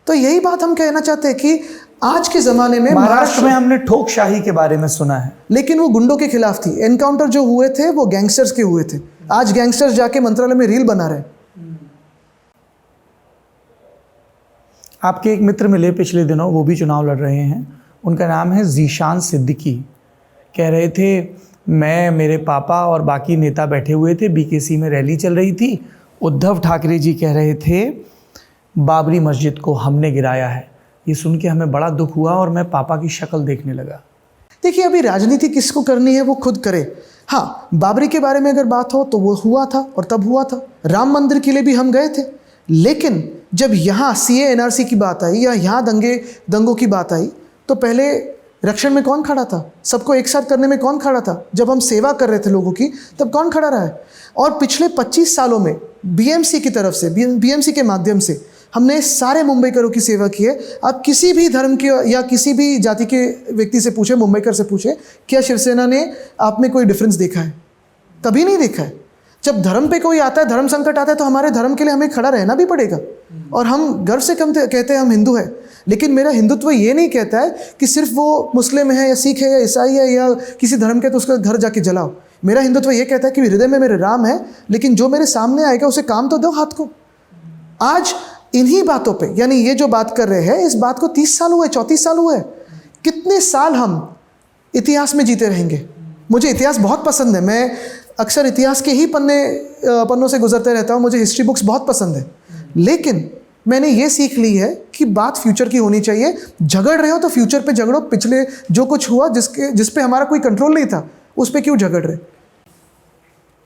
तो यही बात हम कहना चाहते हैं कि आज के ज़माने में महाराष्ट्र में हमने ठोकशाही के बारे में सुना है, लेकिन वो गुंडों के खिलाफ थी। एनकाउंटर जो हुए थे वो गैंगस्टर्स के हुए थे। आज गैंगस्टर्स जाके मंत्रालय में रील बना रहे हैं। आपके एक मित्र मिले पिछले दिनों, वो भी चुनाव लड़ रहे हैं, उनका नाम है जीशान सिद्दीकी। कह रहे थे मैं, मेरे पापा और बाकी नेता बैठे हुए थे, बीकेसी में रैली चल रही थी, उद्धव ठाकरे जी कह रहे थे बाबरी मस्जिद को हमने गिराया है। ये सुन के हमें बड़ा दुख हुआ और मैं पापा की शक्ल देखने लगा। देखिए, अभी राजनीति किसको करनी है वो खुद करे। हाँ, बाबरी के बारे में अगर बात हो तो वो हुआ था और तब हुआ था। राम मंदिर के लिए भी हम गए थे, लेकिन जब यहाँ CA NRC की बात आई या यहाँ दंगों की बात आई, तो पहले रक्षण में कौन खड़ा था? सबको एक साथ करने में कौन खड़ा था? जब हम सेवा कर रहे थे लोगों की, तब कौन खड़ा रहा है? और पिछले 25 सालों में BMC की तरफ से, BMC के माध्यम से हमने सारे मुंबईकरों की सेवा की है। आप किसी भी धर्म के या किसी भी जाति के व्यक्ति से पूछे, मुंबईकर से पूछे, क्या शिवसेना ने आप में कोई डिफरेंस देखा है? कभी नहीं देखा है। जब धर्म पे कोई आता है, धर्म संकट आता है, तो हमारे धर्म के लिए हमें खड़ा रहना भी पड़ेगा। और हम गर्व से कहते हैं हम हिंदू हैं, लेकिन मेरा हिंदुत्व ये नहीं कहता है कि सिर्फ वो मुस्लिम है या सिख है या ईसाई है या किसी धर्म के तो उसका घर जाके जलाओ। मेरा हिंदुत्व ये कहता है कि हृदय में मेरे राम है, लेकिन जो मेरे सामने आएगा उसे काम तो दो हाथ को। आज इन्हीं बातों पे, यानी ये जो बात कर रहे हैं, इस बात को 30 साल हुए, 34 साल हुए। कितने साल हम इतिहास में जीते रहेंगे? मुझे इतिहास बहुत पसंद है, मैं अक्सर इतिहास के ही पन्नों से गुजरते रहता हूँ, मुझे हिस्ट्री बुक्स बहुत पसंद है। लेकिन मैंने ये सीख ली है कि बात फ्यूचर की होनी चाहिए। झगड़ रहे हो तो फ्यूचर पे झगड़ो, पिछले जो कुछ हुआ जिस पे हमारा कोई कंट्रोल नहीं था, उस पे क्यों झगड़ रहे?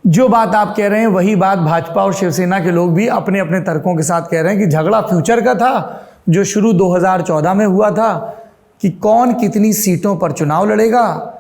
जो बात आप कह रहे हैं वही बात भाजपा और शिवसेना के लोग भी अपने अपने तर्कों के साथ कह रहे हैं कि झगड़ा फ्यूचर का था, जो शुरू 2014 में हुआ था कि कौन कितनी सीटों पर चुनाव लड़ेगा।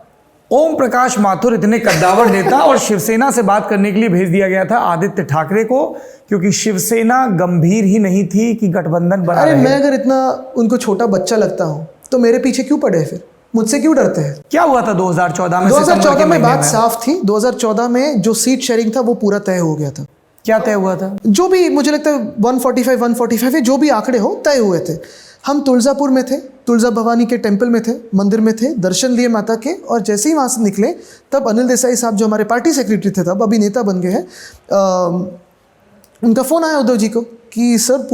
ओम प्रकाश माथुर इतने कद्दावर नेता और शिवसेना से बात करने के लिए भेज दिया गया था आदित्य ठाकरे को, क्योंकि शिवसेना गंभीर ही नहीं थी कि गठबंधन बना अरे रहे। मैं अगर इतना उनको छोटा बच्चा लगता हूँ तो मेरे पीछे क्यों पड़े? फिर मुझसे क्यों डरते हैं? क्या हुआ था 2014 में? 2014 में बात साफ थी। 2014 में जो सीट शेयरिंग था वो पूरा तय हो गया था। क्या तय हुआ था? जो भी मुझे लगता है 145 ये जो भी आंकड़े हो तय हुए थे। हम तुलजापुर में थे, तुलजा भवानी के टेम्पल में थे, मंदिर में थे, दर्शन लिए माता के, और जैसे ही वहाँ से निकले तब अनिल देसाई साहब जो हमारे पार्टी सेक्रेटरी थे तब, अभी नेता बन गए हैं, उनका फ़ोन आया उद्धव जी को कि सर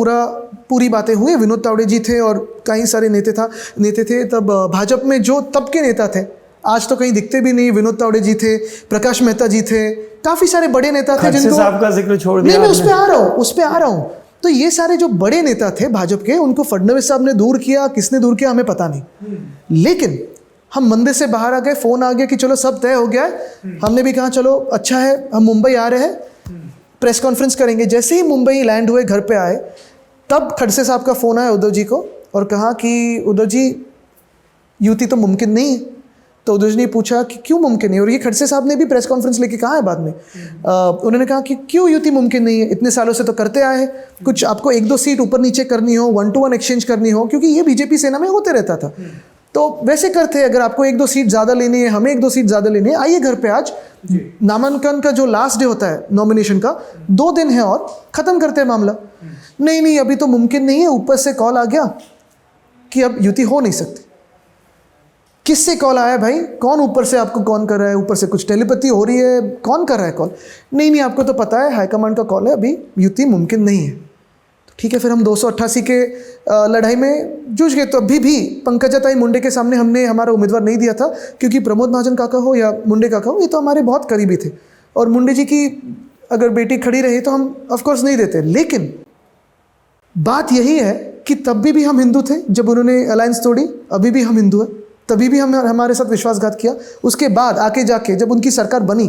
पूरी बातें हुई। विनोद तावड़े जी थे और कई सारे नेता थे तब भाजपा में, जो तब के नेता थे, आज तो कहीं दिखते भी नहीं। विनोद तावड़े जी थे, प्रकाश मेहता जी थे, काफ़ी सारे बड़े नेता थे जिनको, साहब का जिक्र छोड़ दिया। नहीं, मैं उस पे आ रहा हूँ। तो ये सारे जो बड़े नेता थे भाजपा के, उनको फडणवीस साहब ने दूर किया, किसने दूर किया हमें पता नहीं, लेकिन हम मंदिर से बाहर आ गए, फ़ोन आ गया कि चलो सब तय हो गया है। हमने भी कहा चलो अच्छा है, हम मुंबई आ रहे हैं, प्रेस कॉन्फ्रेंस करेंगे। जैसे ही मुंबई लैंड हुए, घर पे आए, तब खड़से साहब का फ़ोन आया उद्धव जी को और कहा कि उद्धव जी युति तो मुमकिन नहीं है। तो उद्धव जी ने पूछा कि क्यों मुमकिन नहीं, और ये खड़से साहब ने भी प्रेस कॉन्फ्रेंस लेके कहा है बाद में। उन्होंने कहा कि क्यों युति मुमकिन नहीं है, इतने सालों से तो करते आए हैं, कुछ आपको 1-2 सीट ऊपर नीचे करनी हो, 1-to-1 एक्सचेंज करनी हो, क्योंकि ये बीजेपी सेना में होते रहता था, तो वैसे करते। अगर आपको 1-2 सीट ज़्यादा लेनी है, हमें 1-2 सीट ज़्यादा लेनी है, आइए घर पे आज, नामांकन का जो लास्ट डे होता है नॉमिनेशन का, 2 दिन है और ख़त्म करते हैं मामला। नहीं अभी तो मुमकिन नहीं है, ऊपर से कॉल आ गया कि अब युति हो नहीं सकती। किससे कॉल आया भाई? कौन ऊपर से आपको कौन कर रहा है? ऊपर से कुछ टेलीपैथी हो रही है, कौन कर रहा है कॉल? नहीं आपको तो पता है हाईकमांड का कॉल है, अभी युति मुमकिन नहीं है। तो ठीक है, फिर हम 288 के लड़ाई में जूझ गए। तो अभी भी पंकजाताई मुंडे के सामने हमने हमारा उम्मीदवार नहीं दिया था, क्योंकि प्रमोद महाजन काका हो या मुंडे काका हो, ये तो हमारे बहुत करीबी थे, और मुंडे जी की अगर बेटी खड़ी रही तो हम ऑफकोर्स नहीं देते। लेकिन बात यही है कि तब भी हम हिंदू थे जब उन्होंने अलायंस तोड़ी, अभी भी हम हिंदू हैं, तभी भी हम हमारे साथ विश्वासघात किया। उसके बाद आके जाके जब उनकी सरकार बनी,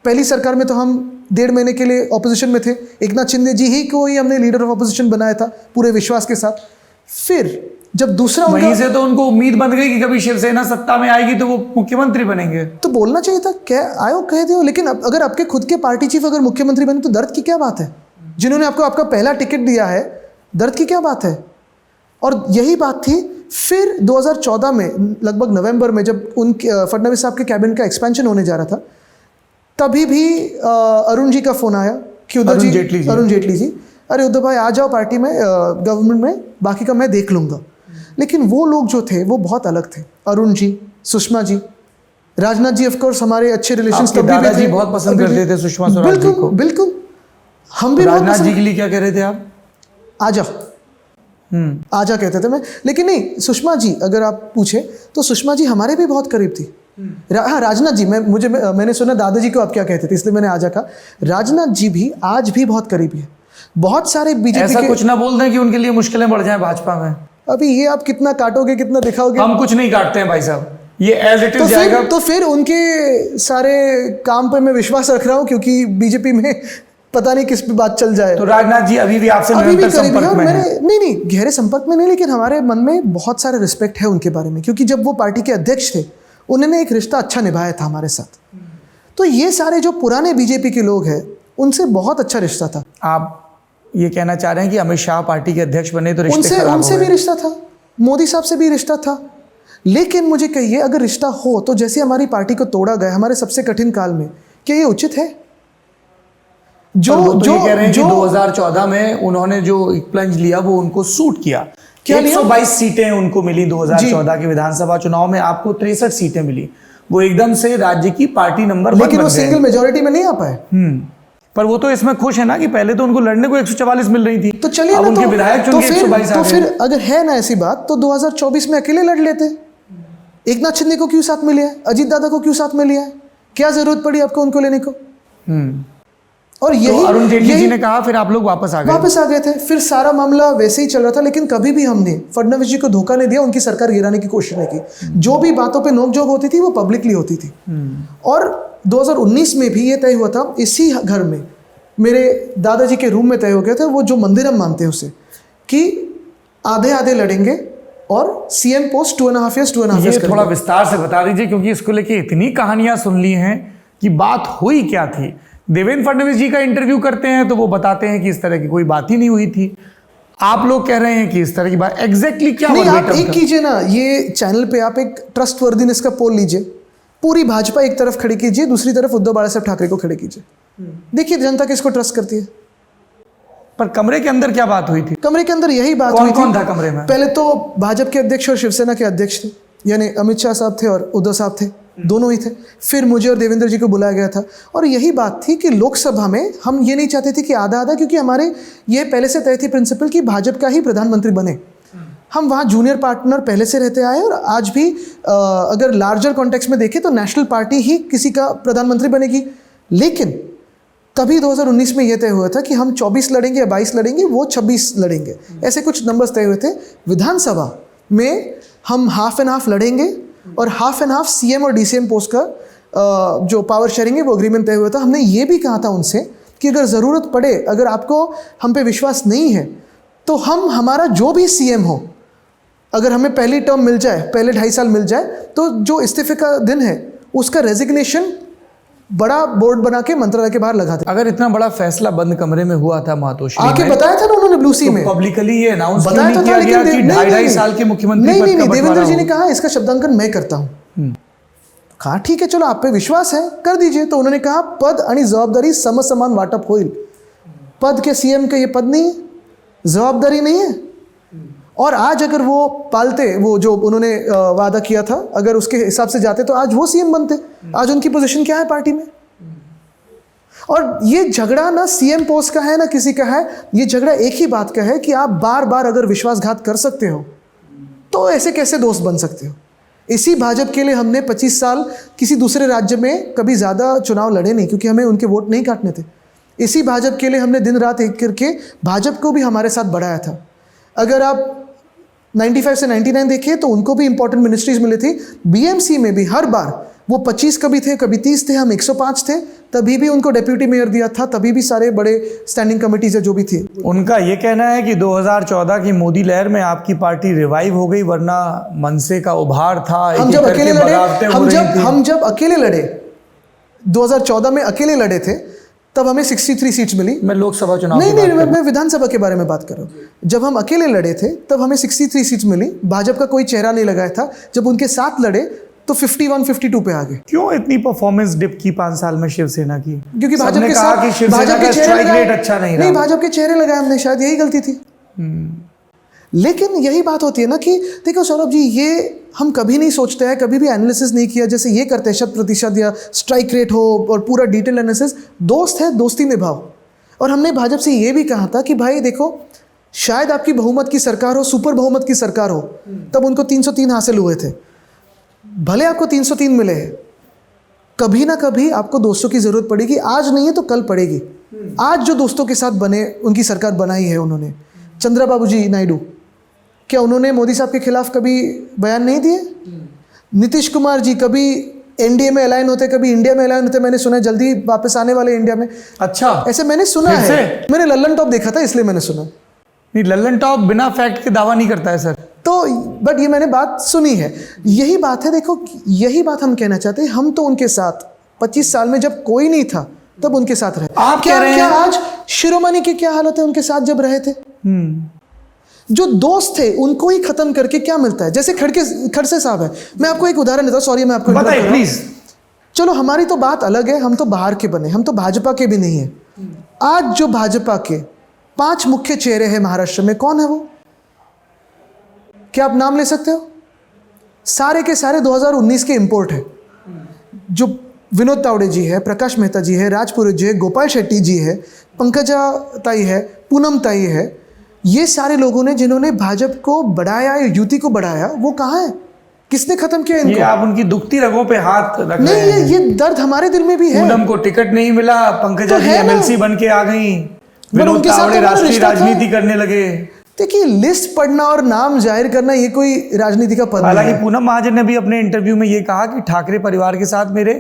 पहली सरकार में तो हम 1.5 महीने के लिए ऑपोजिशन में थे, एकनाथ शिंदे जी ही को ही हमने लीडर ऑफ ऑपोजिशन बनाया था पूरे विश्वास के साथ। फिर जब दूसरा वहीं से तो उनको उम्मीद बन गई कि कभी शिवसेना सत्ता में आएगी तो वो मुख्यमंत्री बनेंगे, तो बोलना चाहिए था, क्या आयो कह दो। लेकिन अगर आपके खुद के पार्टी चीफ अगर मुख्यमंत्री बने तो दर्द की क्या बात है? जिन्होंने आपको आपका पहला टिकट दिया है, दर्द की क्या बात है? और यही बात थी फिर 2014 में लगभग नवंबर में, जब फडणवीस साहब के कैबिनेट का एक्सपेंशन होने जा रहा था, तभी भी अरुण जी का फ़ोन आया कि उद्धव जी, अरुण जेटली जी, अरे उद्धव भाई आ जाओ पार्टी में, गवर्नमेंट में, बाकी का मैं देख लूँगा। लेकिन वो लोग जो थे वो बहुत अलग थे। अरुण जी, सुषमा जी, राजनाथ जी, ऑफकोर्स हमारे अच्छे रिलेशंस तब भी थे, बहुत पसंद करते थे सुषमा स्वराज जी को। बिल्कुल, हम भी राजनाथ जी के लिए क्या कह रहे थे आप? आ जाओ, आजा कहते थे मैं। लेकिन नहीं, सुषमा जी अगर आप पूछे तो सुषमा जी हमारे भी बहुत करीब थी। हाँ, राजनाथ जी, मैंने सुना दादाजी को आप क्या कहते थे, इसलिए मैंने आजा कहा। राजनाथ जी भी आज भी बहुत करीबी है। बहुत सारे बीजेपी ऐसा कुछ ना बोल दें कि उनके लिए मुश्किलें बढ़ जाएं भाजपा में। अभी ये आप कितना काटोगे, कितना दिखाओगे? हम कुछ नहीं काटते हैं भाई साहब, ये एज इट इज जाएगा। तो फिर उनके सारे काम पे मैं विश्वास रख रहा हूँ, क्योंकि बीजेपी में पता नहीं किस पे बात चल जाए। तो राजनाथ जी अभी भी आपसे निरंतर संपर्क में हैं? नहीं गहरे संपर्क में नहीं, लेकिन हमारे मन में बहुत सारे रिस्पेक्ट है उनके बारे में, क्योंकि जब वो पार्टी के अध्यक्ष थे उन्होंने एक रिश्ता अच्छा निभाया था हमारे साथ। तो ये सारे जो पुराने बीजेपी के लोग हैं उनसे बहुत अच्छा रिश्ता था। आप ये कहना चाह रहे हैं कि अमित शाह पार्टी के अध्यक्ष बने तो रिश्ते खराब हो गए? उनसे भी रिश्ता था, मोदी साहब से भी रिश्ता था। लेकिन मुझे कहिए, अगर रिश्ता हो तो जैसे हमारी पार्टी को तोड़ा गया हमारे सबसे कठिन काल में, क्या ये उचित है? जो कह रहे हैं कि 2014 में उन्होंने जो प्लंज लिया वो उनको सूट किया। 122 सीटें उनको मिली 2014 के विधानसभा चुनाव में, आपको 63 सीटें मिली। वो एकदम से राज्य की पार्टी नंबर 1 लेकिन वो सिंगल मेजोरिटी में नहीं आ पाए। पर वो तो इसमें खुश है ना कि पहले तो उनको लड़ने को 144 मिल रही थी, तो चलिए अब ना, उनके विधायक चुन के 122 तो फिर अगर है ना ऐसी बात, तो 2024 में अकेले लड़ लेते। एकनाथ शिंदे को क्यों साथ में लिया है? अजीत दादा को क्यों साथ में लिया है? क्या जरूरत पड़ी आपको उनको लेने को? और यही तो अरुण जेटली जी ने कहा, फिर आप लोग वापस आ गए थे। फिर सारा मामला वैसे ही चल रहा था, लेकिन कभी भी हमने फडणवीस जी को धोखा नहीं दिया, उनकी सरकार गिराने की कोशिश नहीं की। जो भी बातों पे नोकझोंक होती थी वो पब्लिकली होती थी। और 2019 में भी ये तय हुआ था, इसी घर में मेरे दादाजी के रूम में तय हो गया था, वो जो मंदिर हम मानते हैं उसे, कि आधे आधे लड़ेंगे और सीएम पोस्ट 2.5 years ये थोड़ा विस्तार से बता दीजिए, क्योंकि इसको लेके इतनी कहानियां सुन ली हैं कि बात हुई क्या थी। देवेंद्र फडणवीस जी का इंटरव्यू करते हैं तो वो बताते हैं कि इस तरह की कोई बात ही नहीं हुई थी। आप लोग कह रहे हैं कि इस तरह की बात, एग्जैक्टली क्या? नहीं, आप एक कीजिए ना, ये चैनल पे आप एक ट्रस्टवर्दीनेस का पोल लीजिए, पूरी भाजपा एक तरफ खड़ी कीजिए, दूसरी तरफ उद्धव बाला साहब ठाकरे को खड़े कीजिए, देखिए जनता किसको ट्रस्ट करती है। पर कमरे के अंदर क्या बात हुई थी? कमरे के अंदर यही बात कौन हुई कौन थी। था कमरे में? पहले तो भाजपा के अध्यक्ष और शिवसेना के अध्यक्ष थे, यानी अमित शाह साहब थे और उद्धव साहब थे, दोनों ही थे। फिर मुझे और देवेंद्र जी को बुलाया गया था और यही बात थी कि लोकसभा में हम ये नहीं चाहते थे कि आधा आधा, क्योंकि हमारे ये पहले से तय थी प्रिंसिपल कि भाजपा का ही प्रधानमंत्री बने। हम वहाँ जूनियर पार्टनर पहले से रहते आए और आज भी अगर लार्जर कॉन्टेक्स्ट में देखें तो नेशनल पार्टी ही किसी का प्रधानमंत्री बनेगी। लेकिन तभी 2019 में यह तय हुआ था कि हम 24 लड़ेंगे या 22 लड़ेंगे, वो 26 लड़ेंगे, ऐसे कुछ नंबर्स तय हुए थे। विधानसभा में हम हाफ एंड हाफ लड़ेंगे और हाफ एंड हाफ सीएम और डीसीएम पोस्ट का जो पावर शेयरिंग है वो अग्रीमेंट तय हुआ था। हमने ये भी कहा था उनसे कि अगर ज़रूरत पड़े, अगर आपको हम पे विश्वास नहीं है तो हम हमारा जो भी सीएम हो, अगर हमें पहली टर्म मिल जाए, पहले 2.5 साल मिल जाए, तो जो इस्तीफे का दिन है उसका रेजिग्नेशन बड़ा बोर्ड बना के मंत्रालय के बाहर लगा दे। अगर इतना बड़ा फैसला बंद कमरे में हुआ था मातोश्री आके में, बताया था ना उन्होंने ब्लू सी में, पब्लिकली ये अनाउंस बताया तो किया था, गया लेकिन कि 2.5 साल के मुख्यमंत्री नहीं पद नहीं का नहीं, देवेंद्र बंटवारा जी ने हो। कहा इसका शब्दांकन मैं करता हूँ। कहा ठीक है चलो आप पे विश्वास है, कर दीजिए। तो उन्होंने कहा पद आणि जबाबदारी समसमान वाटप होईल। पद के सीएम का ये पद नहीं है, जवाबदारी नहीं है। और आज अगर वो पालते, वो जो उन्होंने वादा किया था, अगर उसके हिसाब से जाते तो आज वो सीएम बनते। आज उनकी पोजीशन क्या है पार्टी में? और ये झगड़ा ना सीएम पोस्ट का है ना किसी का है, ये झगड़ा एक ही बात का है कि आप बार बार अगर विश्वासघात कर सकते हो तो ऐसे कैसे दोस्त बन सकते हो। इसी भाजपा के लिए हमने 25 साल किसी दूसरे राज्य में कभी ज़्यादा चुनाव लड़े नहीं, क्योंकि हमें उनके वोट नहीं काटने थे। इसी भाजपा के लिए हमने दिन रात एक करके भाजपा को भी हमारे साथ बढ़ाया था। अगर आप 95 से 99 देखें तो उनको भी इंपॉर्टेंट मिनिस्ट्रीज मिली थी। बीएमसी में भी हर बार वो 25 कभी थे, कभी 30 थे, हम 105 थे, तभी भी उनको डेप्यूटी मेयर दिया था, तभी भी सारे बड़े स्टैंडिंग कमेटीज जो भी थी। उनका ये कहना है कि 2014 की मोदी लहर में आपकी पार्टी रिवाइव हो गई, वरना मनसे का उभार था। हम जब अकेले लड़े, हम जब अकेले लड़े 2014 में अकेले लड़े थे, तब हमें 63 सीट्स मिली। मैं लोकसभा चुनाव नहीं, मैं विधानसभा के बारे में बात कर रहा हूँ। जब हम अकेले लड़े थे तब हमें 63 सीट्स मिली, भाजपा का कोई चेहरा नहीं लगाया था। जब उनके साथ लड़े तो 51-52 पे आ गए। क्यों इतनी परफॉर्मेंस डिप की 5 साल में शिवसेना की? क्योंकि भाजपा के कहा साथ कि शिवसेना का स्ट्राइक रेट अच्छा नहीं रहा। भाजपा के चेहरे लगाए हमने, शायद यही गलती थी। लेकिन यही बात होती है ना कि देखो सौरभ जी, ये हम कभी नहीं सोचते हैं, कभी भी एनालिसिस नहीं किया जैसे ये करते हैं 100% या स्ट्राइक रेट हो और पूरा डिटेल एनालिसिस। दोस्त है, दोस्ती निभाओ। और हमने भाजपा से ये भी कहा था कि भाई देखो, शायद आपकी बहुमत की सरकार हो, सुपर बहुमत की सरकार हो, तब उनको 303 हासिल हुए थे। भले आपको 303 मिले हैं, कभी ना कभी आपको दोस्तों की जरूरत पड़ेगी। आज नहीं है तो कल पड़ेगी। आज जो दोस्तों के साथ बने, उनकी सरकार बनाई है उन्होंने। चंद्रबाबू जी नायडू, क्या उन्होंने मोदी साहब के खिलाफ कभी बयान नहीं दिए? नीतीश कुमार जी कभी एनडीए में अलाइन होते, कभी इंडिया में अलाइन होते। मैंने सुना है जल्दी वापस आने वाले इंडिया में। अच्छा, ऐसे मैंने सुना है। मैंने लल्लन टॉप देखा था इसलिए मैंने सुना। नहीं, लल्लन टॉप बिना फैक्ट के दावा नहीं करता है सर। तो बट ये मैंने बात सुनी है। यही बात है, देखो यही बात हम कहना चाहते हैं। हम तो उनके साथ 25 साल में जब कोई नहीं था तब उनके साथ रहे। आप कह रहे हैं आज शिरोमणि की क्या हालत है उनके साथ जब रहे थे? जो दोस्त थे उनको ही खत्म करके क्या मिलता है? जैसे खड़से साहब है। मैं आपको एक उदाहरण देता हूँ, सॉरी मैं आपको बताइए प्लीज। चलो हमारी तो बात अलग है, हम तो बाहर के बने, हम तो भाजपा के भी नहीं है। आज जो भाजपा के 5 मुख्य चेहरे हैं महाराष्ट्र में, कौन है वो? क्या आप नाम ले सकते हो? सारे के सारे 2019 के इंपोर्ट है। जो विनोद तावड़े जी है, प्रकाश मेहता जी है, राजपुरोहित जी है, गोपाल शेट्टी जी है, पंकजा ताई है, पूनम ताई है। ये सारे लोगों ने जिन्होंने भाजपा को बढ़ाया, युति को बढ़ाया, वो कहाँ है? किसने खत्म किया इनको? ये आप उनकी दुखती रगों पे हाथ रख रहे हैं। नहीं, ये दर्द हमारे दिल में भी है। पूनम को टिकट नहीं मिला, पंकजा जी एमएलसी बन के आ गई, विनोद तावड़े राष्ट्रीय राजनीति करने लगे। देखिए, लिस्ट पढ़ना और नाम जाहिर करना ये कोई राजनीति का पद नहीं है। हालांकि पूनम महाजन ने भी अपने इंटरव्यू में ये कहा कि ठाकरे परिवार के साथ मेरे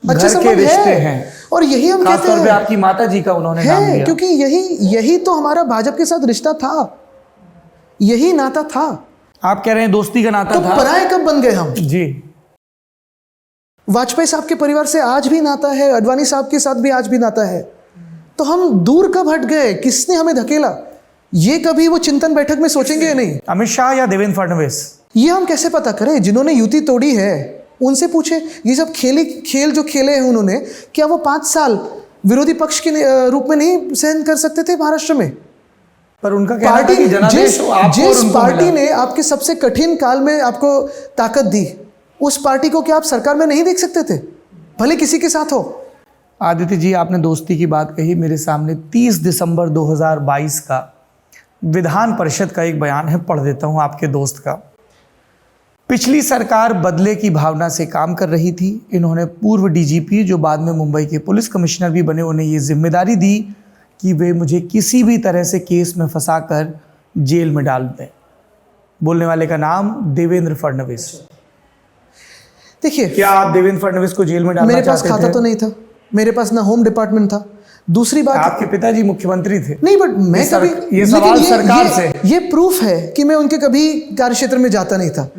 अच्छे घर के संबंध रिश्ते है। हैं। और यही हम कहते खासतौर पे हैं आपकी माता जी का उन्होंने नाम है, लिया। क्योंकि यही तो हमारा भाजपा के साथ रिश्ता था, यही नाता था। आप कह रहे हैं दोस्ती का नाता तो था। पराये कब बन गए हम? जी, वाजपेयी साहब के परिवार से आज भी नाता है, अडवाणी साहब के साथ भी आज भी नाता है। तो हम दूर कब हट गए? किसने हमें धकेला? ये कभी वो चिंतन बैठक में सोचेंगे या नहीं? अमित शाह या देवेंद्र फडणवीस? ये हम कैसे पता करें? जिन्होंने युति तोड़ी है उनसे पूछे। ये सब खेल जो खेले हैं उन्होंने, क्या वो 5 साल विरोधी पक्ष के रूप में नहीं सहन कर सकते थे महाराष्ट्र में? पर उनका कहना था पार्टी कि जनादेश आपको और जिस उनको पार्टी मिला। ने आपके सबसे कठिन काल में आपको ताकत दी, उस पार्टी को क्या आप सरकार में नहीं देख सकते थे, भले किसी के साथ हो? आदित्य जी, आपने दोस्ती की बात कही। मेरे सामने 30 दिसंबर 2022 का विधान परिषद का एक बयान है, पढ़ देता हूं आपके दोस्त का। पिछली सरकार बदले की भावना से काम कर रही थी। इन्होंने पूर्व डीजीपी, जो बाद में मुंबई के पुलिस कमिश्नर भी बने, उन्हें ये जिम्मेदारी दी कि वे मुझे किसी भी तरह से केस में फंसाकर जेल में डाल दें। बोलने वाले का नाम देवेंद्र फडणवीस। देखिए, क्या आप देवेंद्र फडणवीस को जेल में डालना मेरे पास चाहते खाता थे? तो नहीं था, मेरे पास ना होम डिपार्टमेंट था। दूसरी बात, आपके पिताजी मुख्यमंत्री थे। नहीं, बट मैं कभी, ये सवाल लेकिन सरकार से। ये प्रूफ है कि मैं उनके कभी कार्यक्षेत्र में जाता नहीं था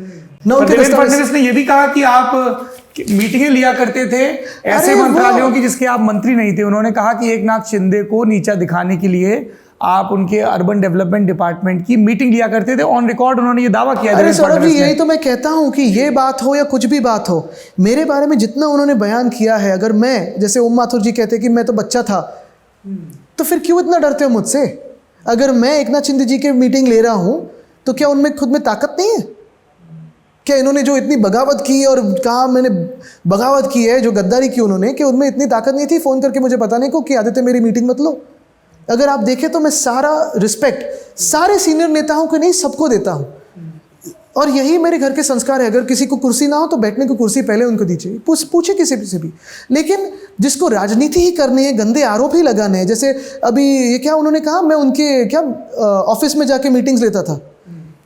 ना। और उनके देवेंद्र दस्तावेज, फडणवीस ने यह भी कहा कि आप मीटिंगें लिया करते थे ऐसे अरे मंत्रालयों की जिसके आप मंत्री नहीं थे। उन्होंने कहा कि एकनाथ शिंदे को नीचा दिखाने के लिए आप उनके अर्बन डेवलपमेंट डिपार्टमेंट की मीटिंग लिया करते थे। ऑन रिकॉर्ड उन्होंने ये दावा किया। अरे देवेंद्र सौरभ जी, फडणवीस ने। यही तो मैं कहता हूं कि ये बात हो या कुछ भी बात हो, मेरे बारे में जितना उन्होंने बयान किया है, अगर मैं, जैसे ओम माथुर जी कहते कि मैं तो बच्चा था, तो फिर क्यों इतना डरते हो मुझसे? अगर मैं एकनाथ शिंदे जी की मीटिंग ले रहा हूं तो क्या उनमें खुद में ताकत नहीं है? क्या इन्होंने जो इतनी बगावत की और कहा मैंने बगावत की है, जो गद्दारी की उन्होंने, कि उनमें इतनी ताकत नहीं थी फोन करके मुझे बताने को कि आदित्य मेरी मीटिंग मत लो? अगर आप देखें तो मैं सारा रिस्पेक्ट सारे सीनियर नेताओं को नहीं, सबको देता हूं, और यही मेरे घर के संस्कार है। अगर किसी को कुर्सी ना हो तो बैठने की कुर्सी पहले उनको दीजिए, पूछे किसी से भी। लेकिन जिसको राजनीति ही करनी है, गंदे आरोप ही लगाने हैं, जैसे अभी ये क्या उन्होंने कहा, मैं उनके क्या ऑफिस में जाके मीटिंग्स लेता था,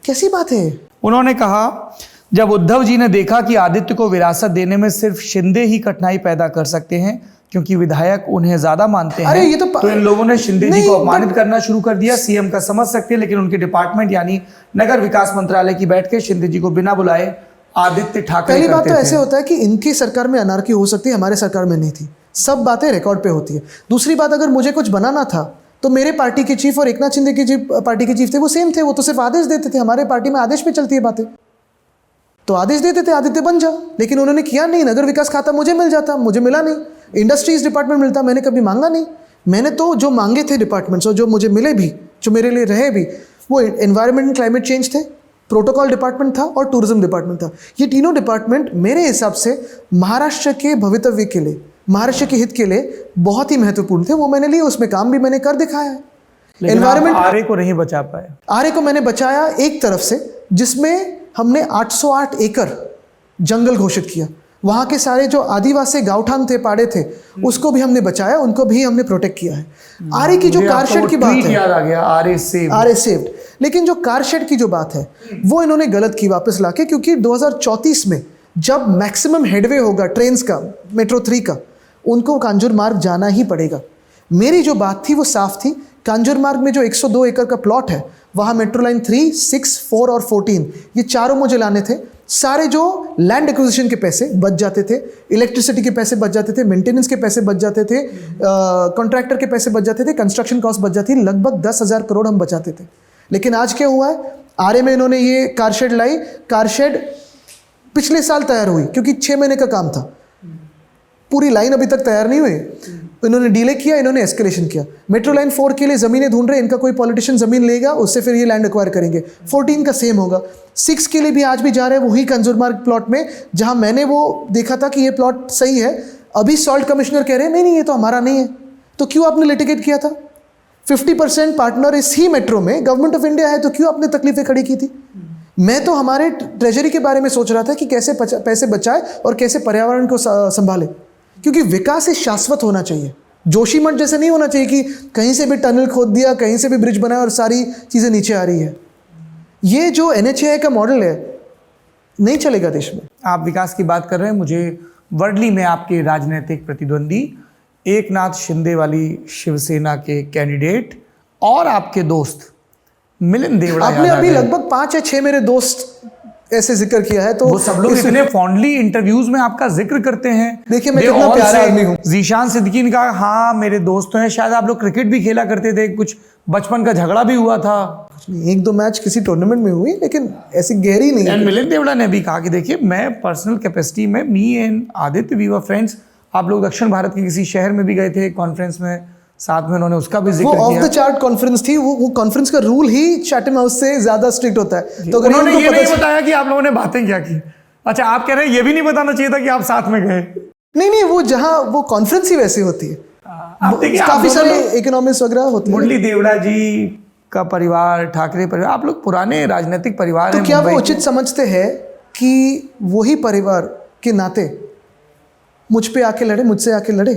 कैसी बात है? उन्होंने कहा, जब उद्धव जी ने देखा कि आदित्य को विरासत देने में सिर्फ शिंदे ही कठिनाई पैदा कर सकते हैं क्योंकि विधायक उन्हें ज्यादा मानते हैं, अरे ये तो इन लोगों ने शिंदे जी नहीं, को अपमानित करना शुरू कर दिया। सीएम का समझ सकते हैं, लेकिन उनके डिपार्टमेंट यानी नगर विकास मंत्रालय की बैठ के शिंदे जी को बिना बुलाए आदित्य ठाकरे पहली बात करते तो थे। ऐसे होता है कि इनकी सरकार में अनार्की हो सकती है, हमारे सरकार में नहीं थी। सब बातें रिकॉर्ड पे होती है। दूसरी बात, अगर मुझे कुछ बनाना था तो मेरे पार्टी के चीफ और एकनाथ शिंदे की पार्टी के चीफ थे, वो सेम थे, वो तो सिर्फ आदेश देते थे। हमारे पार्टी में आदेश पे चलती है बातें, तो आदेश देते थे आदित्य बन जा, लेकिन उन्होंने किया नहीं। नगर विकास खाता मुझे मिल जाता, मुझे मिला नहीं। इंडस्ट्रीज डिपार्टमेंट मिलता, मैंने कभी मांगा नहीं। मैंने तो जो मांगे थे डिपार्टमेंट्स और जो मुझे मिले भी, जो मेरे लिए रहे भी, वो एनवायरमेंट एंड क्लाइमेट चेंज थे, प्रोटोकॉल डिपार्टमेंट था और टूरिज्म डिपार्टमेंट था। ये तीनों डिपार्टमेंट मेरे हिसाब से महाराष्ट्र के भवितव्य के लिए, महाराष्ट्र के हित के लिए बहुत ही महत्वपूर्ण थे। वो मैंने लिए, उसमें काम भी मैंने कर दिखाया है। एनवायरमेंट आरए को नहीं बचा पाए। आरए को मैंने बचाया एक तरफ से, जिसमें हमने 808 एकड़ जंगल घोषित किया। वहाँ के सारे जो आदिवासी गांवठान थे, पाड़े थे, उसको भी हमने बचाया, उनको भी हमने प्रोटेक्ट किया है। आरए की जो कारशेड की बात है, याद आ गया, आरए सेव्ड। लेकिन जो कारशेड की जो बात है वो इन्होंने गलत की वापस लाके, क्योंकि 2034 में जब मैक्सिमम हेडवे होगा ट्रेन्स का, मेट्रो 3 का, उनको कांजूर मार्ग जाना ही पड़ेगा। मेरी जो बात थी वो साफ थी। कांजूर मार्ग में जो 102 एकड़ का प्लॉट है, वहाँ मेट्रो लाइन 3, 6, 4 और 14, ये चारों मुझे लाने थे। सारे जो लैंड एक्विजिशन के पैसे बच जाते थे, इलेक्ट्रिसिटी के पैसे बच जाते थे, मेंटेनेंस के पैसे बच जाते थे, कॉन्ट्रैक्टर के पैसे बच जाते थे, कंस्ट्रक्शन कॉस्ट बच जाती, लगभग 10,000 करोड़ हम बचाते थे। लेकिन आज क्या हुआ है, आरए में इन्होंने ये कारशेड लाई। कारशेड पिछले साल तैयार हुई, क्योंकि 6 महीने का काम था, पूरी लाइन अभी तक तैयार नहीं हुई। इन्होंने डिले किया, इन्होंने एस्केलेशन किया। मेट्रो लाइन 4 के लिए ज़मीनें ढूंढ रहे हैं, इनका कोई पॉलिटिशियन ज़मीन लेगा, उससे फिर ये लैंड एक्वायर करेंगे। 14 का सेम होगा। 6 के लिए भी आज भी जा रहे हैं वही कंजूर मार्ग प्लॉट में, जहां मैंने वो देखा था कि ये प्लॉट सही है। अभी सॉल्ट कमिश्नर कह रहे हैं नहीं ये तो हमारा नहीं है। तो क्यों आपने लिटिगेट किया था? 50% पार्टनर इस ही मेट्रो में गवर्नमेंट ऑफ इंडिया है, तो क्यों आपने तकलीफें खड़ी की थी? मैं तो हमारे ट्रेजरी के बारे में सोच रहा था कि कैसे पैसे बचाए और कैसे पर्यावरण को संभाले, क्योंकि विकास ही शाश्वत होना चाहिए। जोशीमठ जैसे नहीं होना चाहिए कि कहीं से भी टनल खोद दिया, कहीं से भी ब्रिज बनाया और सारी चीज़ें नीचे आ रही है। ये जो NHAI का मॉडल है, नहीं चलेगा देश में। आप विकास की बात कर रहे हैं, मुझे वर्डली में आपके राजनीतिक प्रतिद्वंदी एकनाथ शिंदे वाली शिवसेना के कैंडिडेट और आपके दोस्त मिलिंद देवड़ा आपने अभी लगभग 5 या 6 मेरे दोस्त ऐसे जिक्र किया है, तो वो सब लोग इतने फॉन्डली इंटरव्यूज में आपका जिक्र करते हैं। देखिए मैं कितना प्यारा आदमी हूँ। जीशान सिद्दीकी ने कहा हाँ मेरे दोस्त तो हैं, शायद आप लोग क्रिकेट भी खेला करते थे, कुछ बचपन का झगड़ा भी हुआ था। 1-2 मैच किसी टूर्नामेंट में हुई, लेकिन ऐसी गहरी नहीं है। मिलिंद देवड़ा ने भी कहा कि देखिए मैं पर्सनल कैपेसिटी में, me and Aditya we were friends. आप लोग दक्षिण भारत के किसी शहर में भी गए थे कॉन्फ्रेंस में, साथ में उन्होंने उसका भी वो जिक्र ऑफ किया। द चार्ट कॉन्फ्रेंस थी, वो कॉन्फ्रेंस का रूल ही चैटम हाउस से ज्यादा स्ट्रिक्ट होता है। तो अगर उन्होंने इनको ये पता नहीं बताया कि आप लोगों ने बातें क्या की। अच्छा, आप कह रहे हैं ये भी नहीं बताना चाहिए था कि आप साथ में गए। नहीं, वो जहाँ वो कॉन्फ्रेंस ही वैसी होती है, आप देखिए, आप काफी दोनों सारे लोग- इकोनॉमिक्स वगैरह होते हैं। मुरली देवड़ा जी का परिवार, ठाकरे परिवार, आप लोग पुराने राजनीतिक परिवार तो हैं क्या वो मुंबई उचित के। समझते हैं कि वही परिवार के नाते मुझ पे आके लड़े, मुझसे आके लड़े?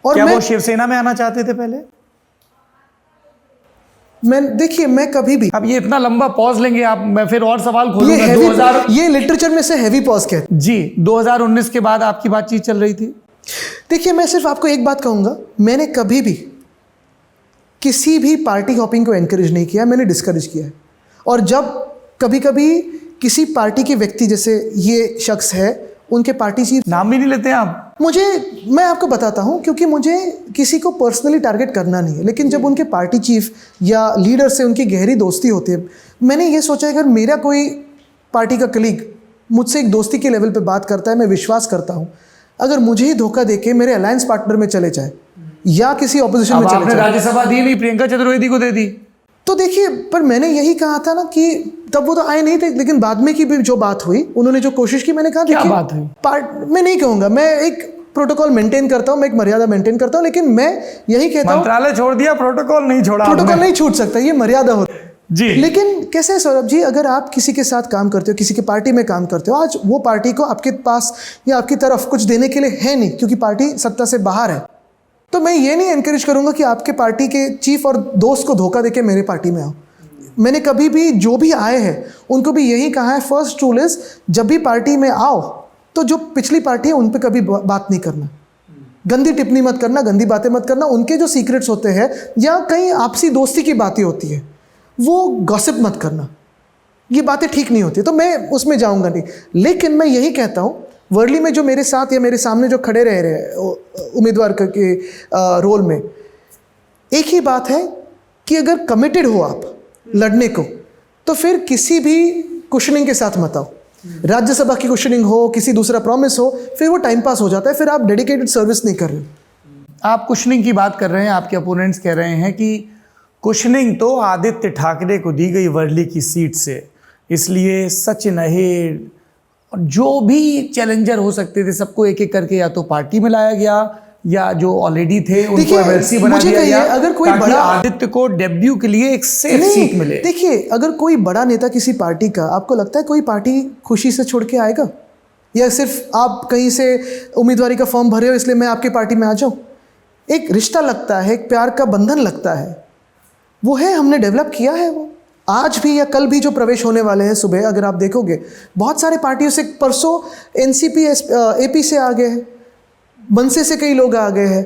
और क्या मैं वो शिवसेना में आना चाहते थे पहले? देखिए, मैं कभी भी अब ये इतना लंबा पॉज लेंगे आप, मैं फिर और सवाल ये खोलूंगा। हैवी, 2000 ये लिटरेचर में से हैवी पॉज कहते हैं। जी 2019 के बाद आपकी बातचीत चल रही थी। देखिए, मैं सिर्फ आपको एक बात कहूंगा, मैंने कभी भी किसी भी पार्टी हॉपिंग को एनकरेज नहीं किया, मैंने डिस्करेज किया है। और जब कभी कभी किसी पार्टी के व्यक्ति, जैसे ये शख्स है, उनके पार्टी चीफ, नाम भी नहीं लेते हैं आप। मैं आपको बताता हूं, क्योंकि मुझे किसी को पर्सनली टारगेट करना नहीं है, लेकिन जब उनके पार्टी चीफ या लीडर से उनकी गहरी दोस्ती होती है, मैंने ये सोचा है अगर मेरा कोई पार्टी का कलीग मुझसे एक दोस्ती के लेवल पे बात करता है, मैं विश्वास करता हूं, अगर मुझे ही धोखा देके मेरे अलायंस पार्टनर में चले जाए या किसी ऑपोजिशन अब में चले आपने जाए, राज्यसभा दी नहीं, प्रियंका चतुर्वेदी को दे दी। तो देखिए, पर मैंने यही कहा था ना कि तब वो तो आए नहीं थे, लेकिन बाद में की भी जो बात हुई, उन्होंने जो कोशिश की, मैंने कहा क्या देखिए, बात हुई? मैं नहीं कहूंगा, मैं एक प्रोटोकॉल मेंटेन करता हूं, मैं एक मर्यादा मेंटेन करता हूं, लेकिन मैं यही कहता हूं, मंत्रालय छोड़ दिया, प्रोटोकॉल नहीं छोड़ा प्रोटोकॉल आपने। नहीं छूट सकता, ये मर्यादा होती है। जी। लेकिन कैसे है सौरभ जी, अगर आप किसी के साथ काम करते हो, किसी की पार्टी में काम करते हो, आज वो पार्टी को आपके पास या आपकी तरफ कुछ देने के लिए है नहीं, क्योंकि पार्टी सत्ता से बाहर है, तो मैं ये नहीं एनकरेज करूंगा कि आपके पार्टी के चीफ और दोस्त को धोखा देके मेरे पार्टी में आओ। मैंने कभी भी जो भी आए हैं उनको भी यही कहा है, फर्स्ट रूल इज, जब भी पार्टी में आओ तो जो पिछली पार्टी है उन पे कभी बात नहीं करना, गंदी टिप्पणी मत करना, गंदी बातें मत करना, उनके जो सीक्रेट्स होते हैं या कहीं आपसी दोस्ती की बातें होती है वो गॉसिप मत करना, ये बातें ठीक नहीं होती, तो मैं उसमें जाऊंगा नहीं। लेकिन मैं यही कहता हूँ, वर्ली में जो मेरे साथ या मेरे सामने जो खड़े रह रहे हैं उम्मीदवार के रोल में, एक ही बात है कि अगर कमिटेड हो आप लड़ने को, तो फिर किसी भी कुशनिंग के साथ मत आओ। राज्यसभा की कुशनिंग हो, किसी दूसरा प्रॉमिस हो, फिर वो टाइम पास हो जाता है, फिर आप डेडिकेटेड सर्विस नहीं कर रहे हो। आप कुशनिंग की बात कर रहे हैं, आपके अपोनेंट्स कह रहे हैं कि कुशनिंग तो आदित्य ठाकरे को दी गई वर्ली की सीट से, इसलिए सचिन अहिर और जो भी चैलेंजर हो सकते थे सबको एक एक करके या तो पार्टी में लाया गया या जो ऑलरेडी थे उनको देखिए, एमएलसी बना मुझे दिया कहिए, गया, अगर कोई ताकि बड़ा आदित्य को डेब्यू के लिए एक सेफ सीट मिले। देखिए, अगर कोई बड़ा नेता किसी पार्टी का, आपको लगता है कोई पार्टी खुशी से छोड़ के आएगा, या सिर्फ आप कहीं से उम्मीदवारी का फॉर्म भरे हो इसलिए मैं आपकी पार्टी में आ जाऊं? एक रिश्ता लगता है, एक प्यार का बंधन लगता है, वो है, हमने डेवलप किया है। वो आज भी या कल भी जो प्रवेश होने वाले हैं सुबह, अगर आप देखोगे बहुत सारे पार्टियों से, परसों एनसीपी एपी से आ गए हैं, बनसे से कई लोग आ गए हैं।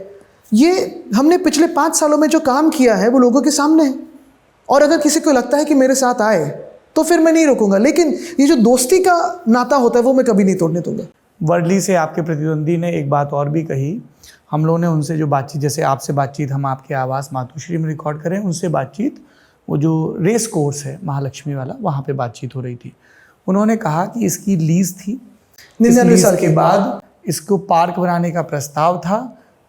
ये हमने पिछले 5 सालों में जो काम किया है वो लोगों के सामने है, और अगर किसी को लगता है कि मेरे साथ आए तो फिर मैं नहीं रोकूंगा, लेकिन ये जो दोस्ती का नाता होता है वो मैं कभी नहीं तोड़ने दूंगा। वर्ली से आपके प्रतिद्वंदी ने एक बात और भी कही, हम लोगों ने उनसे जो बातचीत, जैसे आपसे बातचीत हम आपके आवास मातोश्री में रिकॉर्ड करें, उनसे बातचीत, वो जो रेस कोर्स है महालक्ष्मी वाला, वहाँ पे बातचीत हो रही थी। उन्होंने कहा कि इसकी लीज थी, 99 साल के बाद इसको पार्क बनाने का प्रस्ताव था,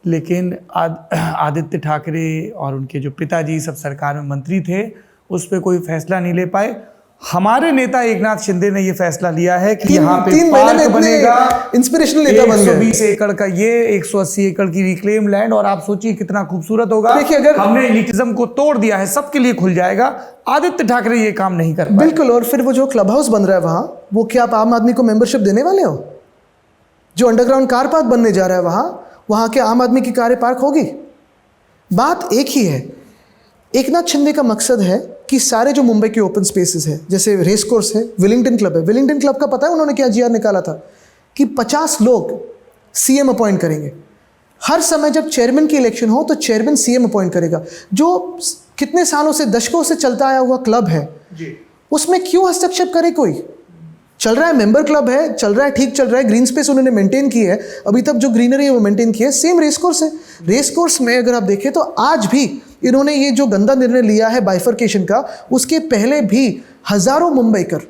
लेकिन आदित्य ठाकरे और उनके जो पिताजी सब सरकार में मंत्री थे, उस पर कोई फैसला नहीं ले पाए। हमारे नेता एकनाथ शिंदे ने ये फैसला लिया है कि यहाँ पे 3 महीने में पार्क बनेगा, इंस्पिरेशनल नेता बन गए। 120 एकड़ का ये, 180 एकड़ की रिक्लेम लैंड, और आप सोचिए कितना खूबसूरत होगा। देखिए, अगर हमने एलिटिज्म को तोड़ दिया है, सबके लिए खुल जाएगा। आदित्य ठाकरे ये काम नहीं कर पाए। बिल्कुल, और फिर वो जो क्लब हाउस बन रहा है वहाँ, वो क्या आप आम आदमी को मेंबरशिप देने वाले हो? जो अंडरग्राउंड कार पार्क बनने जा रहा है वहाँ के आम आदमी की कारें पार्क होगी? बात एक ही है। एकनाथ शिंदे का मकसद है कि सारे जो मुंबई के ओपन स्पेसेस है, जैसे रेस कोर्स है, विलिंगटन क्लब है, विलिंगटन क्लब का पता है उन्होंने क्या जीआर निकाला था कि 50 लोग सीएम अपॉइंट करेंगे। हर समय जब चेयरमैन की इलेक्शन हो तो चेयरमैन सीएम अपॉइंट करेगा। जो कितने सालों से, दशकों से चलता आया हुआ क्लब है, उसमें क्यों हस्तक्षेप करे कोई? चल रहा है, मेंबर क्लब है, चल रहा है, ठीक चल रहा है, ग्रीन स्पेस उन्होंने मेंटेन की है, अभी तक जो ग्रीनरी है वो मेंटेन की है। सेम रेस कोर्स है, रेस कोर्स में अगर आप देखें तो आज भी इन्होंने ये जो गंदा निर्णय लिया है बाइफर्केशन का, उसके पहले भी हजारों मुंबईकर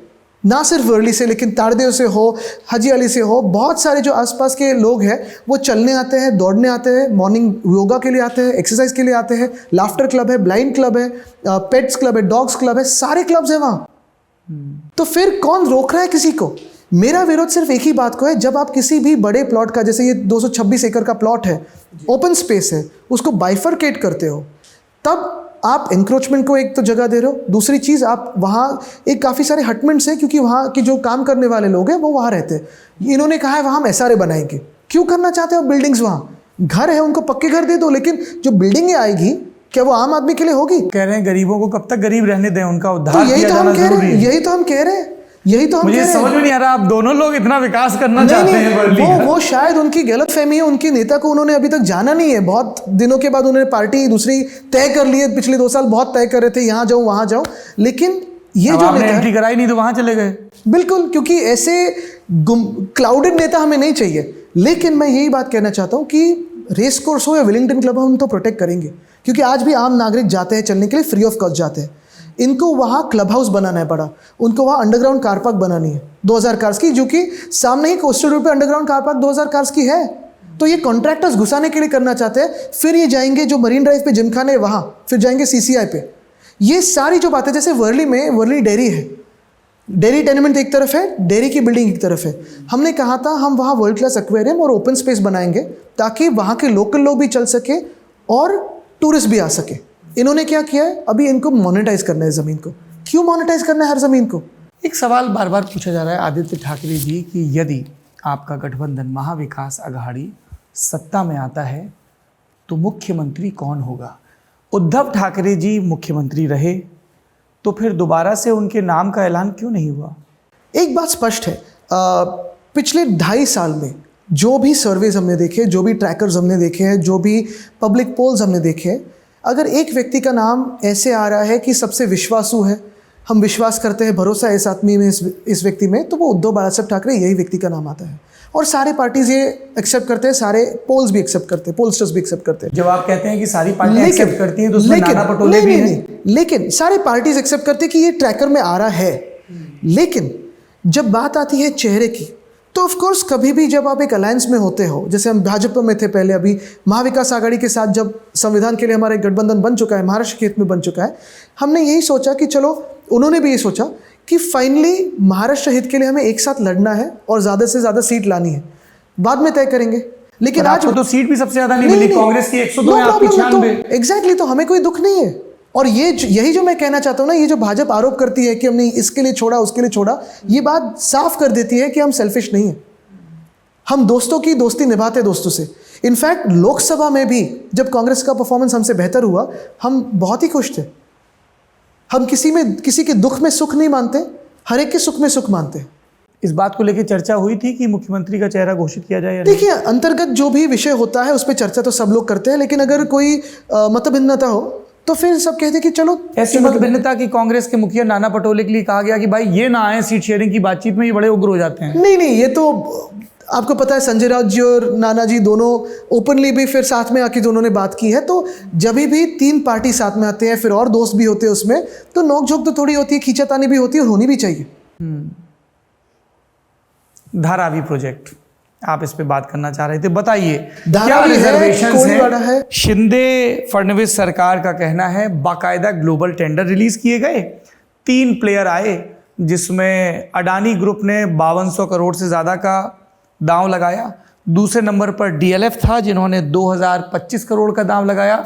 ना सिर्फ वर्ली से लेकिन तारदेव से हो, हाजी अली से हो, बहुत सारे जो आसपास के लोग हैं वो चलने आते हैं, दौड़ने आते हैं, मॉर्निंग योगा के लिए आते हैं, एक्सरसाइज के लिए आते हैं, लाफ्टर क्लब है, ब्लाइंड क्लब है, पेट्स क्लब है, डॉग्स क्लब है, सारे क्लब्स हैं वहाँ। तो फिर कौन रोक रहा है किसी को? मेरा विरोध सिर्फ एक ही बात को है, जब आप किसी भी बड़े प्लॉट का, जैसे ये 226 एकड़ का प्लॉट है, ओपन स्पेस है, उसको बाइफरकेट करते हो, तब आप इंक्रोचमेंट को एक तो जगह दे रहे हो, दूसरी चीज़ आप वहाँ एक काफ़ी सारे हटमेंट्स हैं क्योंकि वहाँ की जो काम करने वाले लोग हैं वो वहाँ रहते हैं। इन्होंने कहा है वहाँ हम एसआरए बनाएंगे। क्यों करना चाहते हो बिल्डिंग्स? वहाँ घर है, उनको पक्के घर दे दो, लेकिन जो बिल्डिंगें आएगी क्या वो आम आदमी के लिए होगी? कह रहे हैं गरीबों को कब तक गरीब रहने दें, उनका तो उद्धार यही किया तो जाना हम कह जरूरी रहे हैं, है। यही तो हम कह रहे हैं, यही तो हम मुझे कह रहे समझ हैं। में नहीं आ रहा, आप दोनों लोग इतना विकास करना चाहते हैं वर्ली का। वो शायद उनकी गलत फहमी है, उनके नेता को उन्होंने अभी तक जाना नहीं है। बहुत दिनों के बाद उन्होंने पार्टी दूसरी तय कर ली है, पिछले 2 साल बहुत तय कर रहे थे, यहाँ जाऊँ वहाँ जाऊँ, लेकिन ये अब जो आपने नेता एंट्री कराई नहीं तो वहां चले गए। बिल्कुल, क्योंकि ऐसे क्लाउडेड नेता हमें नहीं चाहिए। लेकिन मैं यही बात कहना चाहता हूँ कि रेस कोर्स हो या विलिंगटन क्लब हो, हम तो प्रोटेक्ट करेंगे, क्योंकि आज भी आम नागरिक जाते हैं चलने के लिए, फ्री ऑफ कॉस्ट जाते हैं। इनको वहाँ क्लब हाउस बनाना है बड़ा, उनको वहाँ अंडरग्राउंड कार पार्क बनानी है 2000 कार्स की, जो कि सामने ही कोस्टल रोड पे अंडरग्राउंड कार पार्क 2000 कार्स की है। तो ये कॉन्ट्रैक्टर्स घुसाने के लिए करना चाहते हैं। फिर ये जाएंगे जो मरीन ड्राइव पे जिमखाने है वहाँ, फिर जाएंगे सीसीआई पे। ये सारी जो बातें, जैसे वर्ली में वर्ली डेयरी है, डेयरी टेनेमेंट एक तरफ है, डेयरी की बिल्डिंग एक तरफ है। हमने कहा था हम वहाँ वर्ल्ड क्लास एक्वेरियम और ओपन स्पेस बनाएंगे ताकि वहाँ के लोकल लोग भी चल सके और टूरिस्ट भी आ सके। इन्होंने क्या किया है, अभी इनको मोनेटाइज करना है ज़मीन को। क्यों मोनेटाइज करना है हर ज़मीन को? एक सवाल बार बार पूछा जा रहा है आदित्य ठाकरे जी कि यदि आपका गठबंधन महाविकास अघाड़ी सत्ता में आता है तो मुख्यमंत्री कौन होगा? उद्धव ठाकरे जी मुख्यमंत्री रहे तो फिर दोबारा से उनके नाम का ऐलान क्यों नहीं हुआ? एक बात स्पष्ट है, पिछले 2.5 साल में जो भी सर्वेज हमने देखे, जो भी ट्रैकर्स हमने देखे हैं, जो भी पब्लिक पोल्स हमने देखे हैं, अगर एक व्यक्ति का नाम ऐसे आ रहा है कि सबसे विश्वासु है, हम विश्वास करते हैं, भरोसा है इस आदमी में, इस व्यक्ति में, तो वो उद्धव बालासाहेब ठाकरे, यही व्यक्ति का नाम आता है। और सारे पार्टीज ये एक्सेप्ट करते हैं, सारे पोल्स भी एक्सेप्ट करते हैं, पोलस्टर्स भी एक्सेप्ट करते हैं। जब आप कहते हैं कि सारी पार्टियां एक्सेप्ट करती हैं तो उसमें नाना पटोले भी हैं। लेकिन सारे पार्टीज एक्सेप्ट करते हैं कि ये ट्रैकर में आ रहा है। लेकिन जब बात आती है चेहरे की, तो ऑफ कोर्स कभी भी जब आप एक अलायंस में होते हो, जैसे हम भाजपा में थे पहले, अभी महाविकास आघाड़ी के साथ जब संविधान के लिए हमारा एक गठबंधन बन चुका है, महाराष्ट्र के हित में बन चुका है, हमने यही सोचा कि चलो, उन्होंने भी ये सोचा कि फाइनली महाराष्ट्र हित के लिए हमें एक साथ लड़ना है और ज़्यादा से ज़्यादा सीट लानी है, बाद में तय करेंगे। लेकिन आज तो सीट भी सबसे ज्यादा नहीं मिली, कांग्रेस की 102 है, आपकी 96। एग्जैक्टली, तो हमें कोई दुख नहीं है। और यही जो मैं कहना चाहता हूँ ना, ये जो भाजपा आरोप करती है कि हमने इसके लिए छोड़ा, उसके लिए छोड़ा, ये बात साफ कर देती है कि हम सेल्फिश नहीं है। हम दोस्तों की दोस्ती निभाते दोस्तों से। इनफैक्ट लोकसभा में भी जब कांग्रेस का परफॉर्मेंस हमसे बेहतर हुआ, हम बहुत ही खुश थे। हम किसी के दुख में सुख नहीं मानते, हर एक के सुख में सुख मानते हैं। इस बात को लेकर चर्चा हुई थी कि मुख्यमंत्री का चेहरा घोषित किया जाए या नहीं? देखिए, अंतर्गत जो भी विषय होता है उस पर चर्चा तो सब लोग करते हैं, लेकिन अगर कोई मतभिन्नता हो तो फिर सब कहते हैं कि चलो। ऐसी मतभिन्नता की कांग्रेस के मुखिया नाना पटोले के लिए कहा गया कि भाई ये ना आए सीट शेयरिंग की बातचीत में, ये बड़े उग्र हो जाते हैं। नहीं, ये तो आपको पता है, संजय राउत जी और नाना जी दोनों ओपनली भी फिर साथ में आके दोनों ने बात की है। तो जब भी 3 पार्टी साथ में आते हैं, फिर और दोस्त भी होते हैं उसमें, तो नोकझोंक तो थोड़ी होती है, खींचातानी भी होती है, और होनी भी चाहिए। धारावी प्रोजेक्ट, आप इस पे बात करना चाह रहे थे, बताइए क्या धारावी है, रिजर्वेशंस कोलीवाड़ा हैं? है। शिंदे फडणवीस सरकार का कहना है बाकायदा ग्लोबल टेंडर रिलीज किए गए, 3 प्लेयर आए, जिसमें अडानी ग्रुप ने 5200 करोड़ से ज़्यादा का दांव लगाया। दूसरे नंबर पर डीएलएफ था, जिन्होंने 2025 करोड़ का दांव लगाया।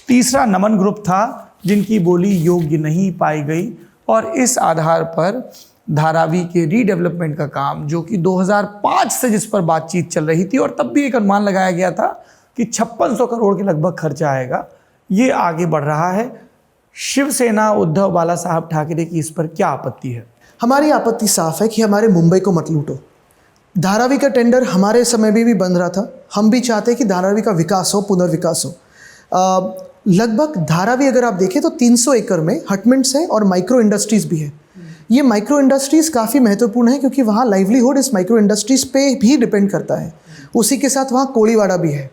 तीसरा नमन ग्रुप था, जिनकी बोली योग्य नहीं पाई गई। और इस आधार पर धारावी के रीडेवलपमेंट का काम, जो कि 2005 से जिस पर बातचीत चल रही थी, और तब भी एक अनुमान लगाया गया था कि 5600 करोड़ के लगभग खर्चा आएगा, ये आगे बढ़ रहा है। शिवसेना उद्धव बाला साहब ठाकरे की इस पर क्या आपत्ति है? हमारी आपत्ति साफ है कि हमारे मुंबई को मत लूटो। धारावी का टेंडर हमारे समय में भी बन रहा था, हम भी चाहते हैं कि धारावी का विकास हो, पुनर्विकास हो। लगभग धारावी अगर आप देखें तो 300 एकड़ में हटमेंट्स है और माइक्रो इंडस्ट्रीज़ भी है। ये माइक्रो इंडस्ट्रीज़ काफ़ी महत्वपूर्ण है, क्योंकि वहाँ लाइवलीहुड इस माइक्रो इंडस्ट्रीज़ पे भी डिपेंड करता है। उसी के साथ वहाँ कोलीवाड़ा भी है।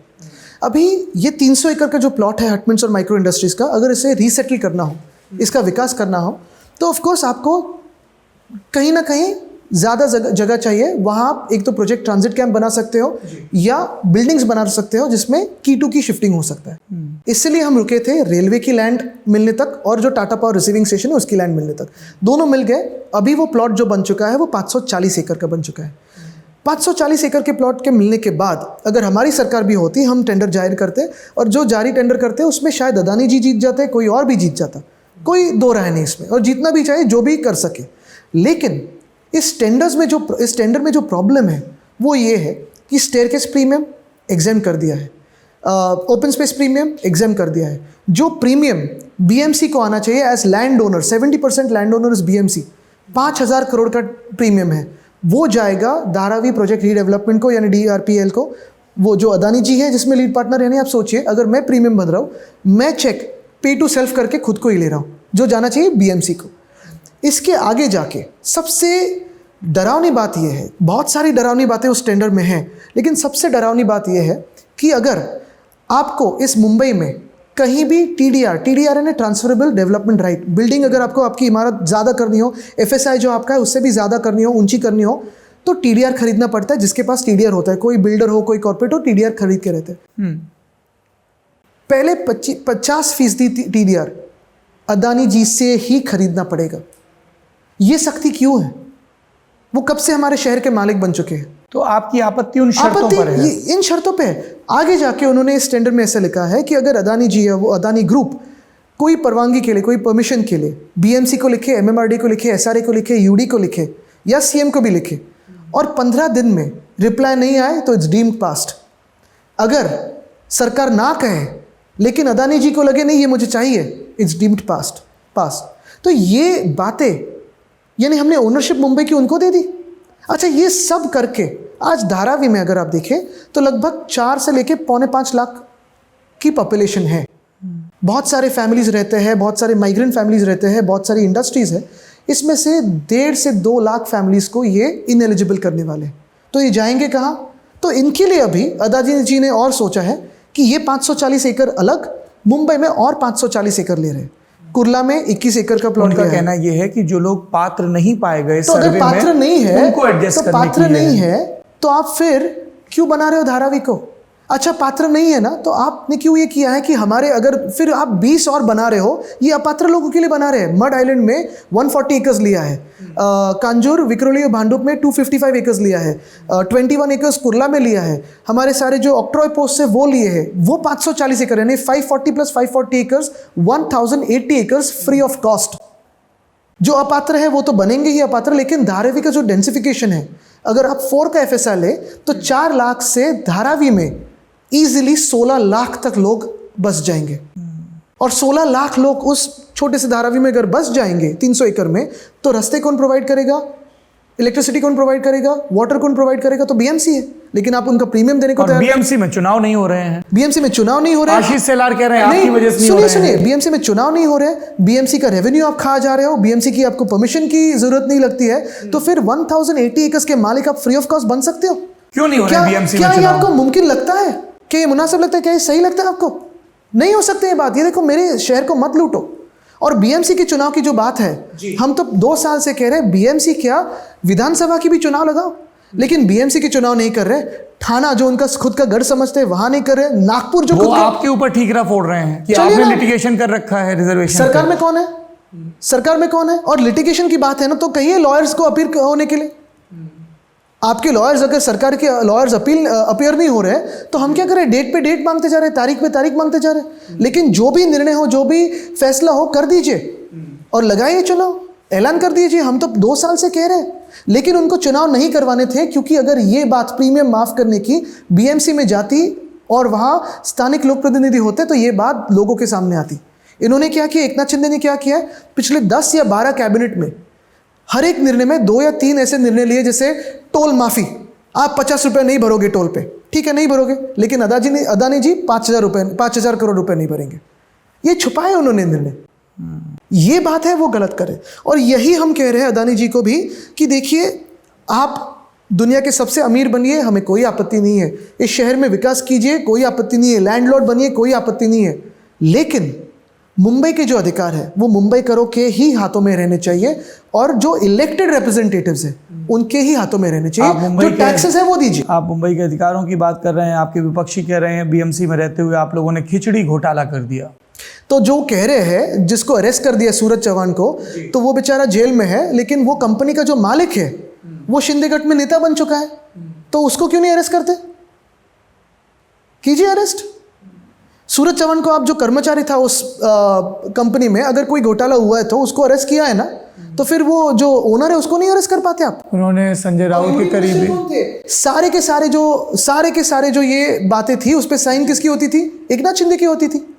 अभी ये 300 एकड़ का जो प्लॉट है हटमेंट्स और माइक्रो इंडस्ट्रीज़ का, अगर इसे रीसेटल करना हो, इसका विकास करना हो, तो ऑफकोर्स आपको कहीं ना कहीं ज़्यादा जगह चाहिए, वहाँ आप एक तो प्रोजेक्ट ट्रांजिट कैंप बना सकते हो या बिल्डिंग्स बना सकते हो जिसमें की टू की शिफ्टिंग हो सकता है। इसलिए हम रुके थे रेलवे की लैंड मिलने तक और जो टाटा पावर रिसीविंग स्टेशन है उसकी लैंड मिलने तक, दोनों मिल गए। अभी वो प्लॉट जो बन चुका है वो 540 एकड़ का बन चुका है। 540 एकड़ के प्लॉट के मिलने के बाद अगर हमारी सरकार भी होती, हम टेंडर जाहिर करते और जो जारी टेंडर करते उसमें शायद अदानी जी जीत जाते, कोई और भी जीत जाता, कोई दो राय नहीं इसमें, और जीतना भी चाहिए जो भी कर सके। लेकिन इस टेंडर में जो प्रॉब्लम है वो ये है कि स्टेयरकेस प्रीमियम एग्जाम कर दिया है, ओपन स्पेस प्रीमियम एग्जाम कर दिया है। जो प्रीमियम बीएमसी को आना चाहिए as land owner, 70% land owner is BMC, 5,000 crore का प्रीमियम है, वो जाएगा धारावी प्रोजेक्ट रीडेवलपमेंट को यानी डीआरपीएल को। वो जो अदानी जी है जिसमें लीड पार्टनर, यानी आप सोचिए अगर मैं प्रीमियम बन रहा हूँ, मैं चेक पे टू सेल्फ करके खुद को ही ले रहा हूँ, जो जाना चाहिए बीएमसी को। इसके आगे जाके सबसे डरावनी बात यह है, बहुत सारी डरावनी बातें उस टेंडर में हैं, लेकिन सबसे डरावनी बात यह है कि अगर आपको इस मुंबई में कहीं भी टीडीआर यानी ट्रांसफरेबल डेवलपमेंट राइट, बिल्डिंग अगर आपको आपकी इमारत ज़्यादा करनी हो, एफएसआई जो आपका है उससे भी ज़्यादा करनी हो, ऊंची करनी हो, तो टीडीआर खरीदना पड़ता है। जिसके पास टीडीआर होता है, कोई बिल्डर हो, कोई कॉर्पोरेट हो, टीडीआर खरीद के रहते हैं। पहले 50% टीडीआर अदानी जी से ही खरीदना पड़ेगा। ये सख्ती क्यों है? वो कब से हमारे शहर के मालिक बन चुके हैं। तो आपकी आपत्ति उन शर्तों पर है? इन शर्तों पे है। आगे जाके उन्होंने इस टेंडर में ऐसा लिखा है कि अगर अदानी जी है, वो अदानी ग्रुप कोई परवानगी के लिए, कोई परमिशन के लिए बीएमसी को लिखे, एमएमआरडी को लिखे, एसआरए को लिखे, यूडी को लिखे या सीएम को भी लिखे और 15 दिन में रिप्लाई नहीं आए तो इट्स डीम्ड पास्ट। अगर सरकार ना कहे लेकिन अदानी जी को लगे नहीं ये मुझे चाहिए, इट्स डीम्ड पास। तो ये बातें यानी हमने ओनरशिप मुंबई की उनको दे दी। अच्छा, ये सब करके आज धारावी में अगर आप देखें तो लगभग 4 से लेके 4.25 लाख की पॉपुलेशन है। बहुत सारे फैमिलीज रहते हैं, बहुत सारे माइग्रेंट फैमिलीज रहते हैं, बहुत सारी इंडस्ट्रीज है। इसमें से 1.5 से 2 लाख फैमिलीज को ये इनएलिजिबल करने वाले हैं। तो ये जाएंगे कहाँ? तो इनके लिए अभी अदानी जी ने और सोचा है कि ये 540 एकड़ अलग, मुंबई में और 540 एकड़ ले रहे हैं। कुर्ला में 21 एकड़ का प्लॉट का कहना यह है कि जो लोग पात्र नहीं पाए गए तो अगर पात्र नहीं है, उनको एडजस्ट करने पात्र नहीं है तो आप फिर क्यों बना रहे हो धारावी को? अच्छा, पात्र नहीं है ना, तो आपने क्यों ये किया है कि हमारे अगर फिर आप 20 और बना रहे हो, ये अपात्र लोगों के लिए बना रहे हैं। मड आइलैंड में 140 एकर्स लिया है, कांजूर, विक्रोली और भांडुप में 255 एकर्स लिया है, 21 एकर्स कुर्ला में लिया है, हमारे सारे जो ऑक्ट्रॉय पोस्ट है वो लिए हैं, वो 540 एकड़ यानी 540 plus 540 acres 1080 acres free of cost. जो अपात्र है वो तो बनेंगे ही अपात्र, लेकिन धारावी का जो डेंसिफिकेशन है, अगर आप 4 का एफएसआई ले तो 4 लाख से धारावी में इजीली 16 लाख तक लोग बस जाएंगे। और 16 लाख लोग उस छोटे से धारावी में अगर बस जाएंगे 300 एकड़ में, तो रास्ते कौन प्रोवाइड करेगा, इलेक्ट्रिसिटी कौन प्रोवाइड करेगा, वाटर कौन प्रोवाइड करेगा? तो बीएमसी है। लेकिन आप उनका प्रीमियम देने को तैयार। बीएमसी में चुनाव नहीं हो रहे हैं। बीएमसी में चुनाव नहीं हो रहे हैं। आशीष सेलार कह रहे हैं आपकी वजह से नहीं हो रहे हैं। सुनिए, बीएमसी में चुनाव नहीं हो रहे हैं, बीएमसी का रेवेन्यू आप खा जा रहे हो, बीएमसी की आपको परमिशन की जरूरत नहीं लगती है, तो फिर 1080 एकर्स के मालिक आप फ्री ऑफ कॉस्ट बन सकते हो। क्यों नहीं हो रहे बीएमसी में क्या ये चुनाव? आपको मुमकिन लगता है? क्या ये मुनासिब लगता है? क्या ये सही लगता है आपको? नहीं हो सकते ये बात। ये देखो, मेरे शहर को मत लूटो। और बीएमसी के चुनाव की जो बात है, हम तो 2 साल से कह रहे हैं बीएमसी क्या, विधानसभा की भी चुनाव लगाओ, लेकिन बीएमसी के चुनाव नहीं कर रहे। ठाणा जो उनका खुद का गढ़ समझते हैं वहां नहीं कर रहे। नागपुर जो वो आपके ऊपर ठीकरा फोड़ रहे हैं कि आपने लिटिगेशन कर रखा है रिजर्वेशन। सरकार में कौन है? सरकार में कौन है? और लिटिगेशन की बात है ना, तो कहिए लॉयर्स को अपील होने के लिए। आपके लॉयर्स, अगर सरकार के लॉयर्स अपीयर नहीं हो रहे हैं तो हम क्या करें? डेट पे डेट मांगते जा रहे हैं, तारीख पे तारीख मांगते जा रहे हैं। लेकिन जो भी निर्णय हो, जो भी फैसला हो, कर दीजिए और लगाइए चुनाव, ऐलान कर दीजिए। हम तो 2 साल से कह रहे हैं, लेकिन उनको चुनाव नहीं करवाने थे, क्योंकि अगर ये बात प्रीमियम माफ करने की बीएमसी में जाती और वहां स्थानिक लोक प्रतिनिधि होते तो ये बात लोगों के सामने आती। इन्होंने क्या किया, एकनाथ शिंदे ने क्या किया, पिछले 10 या 12 कैबिनेट में हर एक निर्णय में 2 या 3 ऐसे निर्णय लिए, जैसे टोल माफी, आप 50 रुपए नहीं भरोगे टोल पे, ठीक है नहीं भरोगे, लेकिन अदानी जी 5,000 करोड़ रुपए नहीं भरेंगे। ये छुपाए उन्होंने निर्णय। ये बात है, वो गलत करे। और यही हम कह रहे हैं अदानी जी को भी कि देखिए, आप दुनिया के सबसे अमीर बनिए, हमें कोई आपत्ति नहीं है, इस शहर में विकास कीजिए, कोई आपत्ति नहीं है, लैंडलॉर्ड बनिए, कोई आपत्ति नहीं है, लेकिन मुंबई के जो अधिकार है वो मुंबई करों के ही हाथों में रहने चाहिए और जो इलेक्टेड रिप्रेजेंटेटिव्स हैं उनके ही हाथों में रहने आप चाहिए। मुंबई जो के- टैक्सेस है वो दीजिए। आप मुंबई के अधिकारों की बात कर रहे हैं, आपके विपक्षी कह रहे हैं बीएमसी में रहते हुए आप लोगों ने खिचड़ी घोटाला कर दिया। तो जो कह रहे हैं जिसको अरेस्ट कर दिया सूरज चौहान को, तो वो बेचारा जेल में है, लेकिन वो कंपनी का जो मालिक है वो शिंदेगढ़ में नेता बन चुका है, तो उसको क्यों नहीं अरेस्ट करते? कीजिए अरेस्ट। सूरज चौहान को आप जो कर्मचारी था उस कंपनी में, अगर कोई घोटाला हुआ है तो उसको अरेस्ट किया है ना, तो फिर वो जो ओनर है उसको नहीं अरेस्ट कर पाते आप? उन्होंने संजय राउत के करीबी सारे के सारे जो ये बातें थी उस पर साइन किसकी होती थी? एकनाथ शिंदे की होती थी।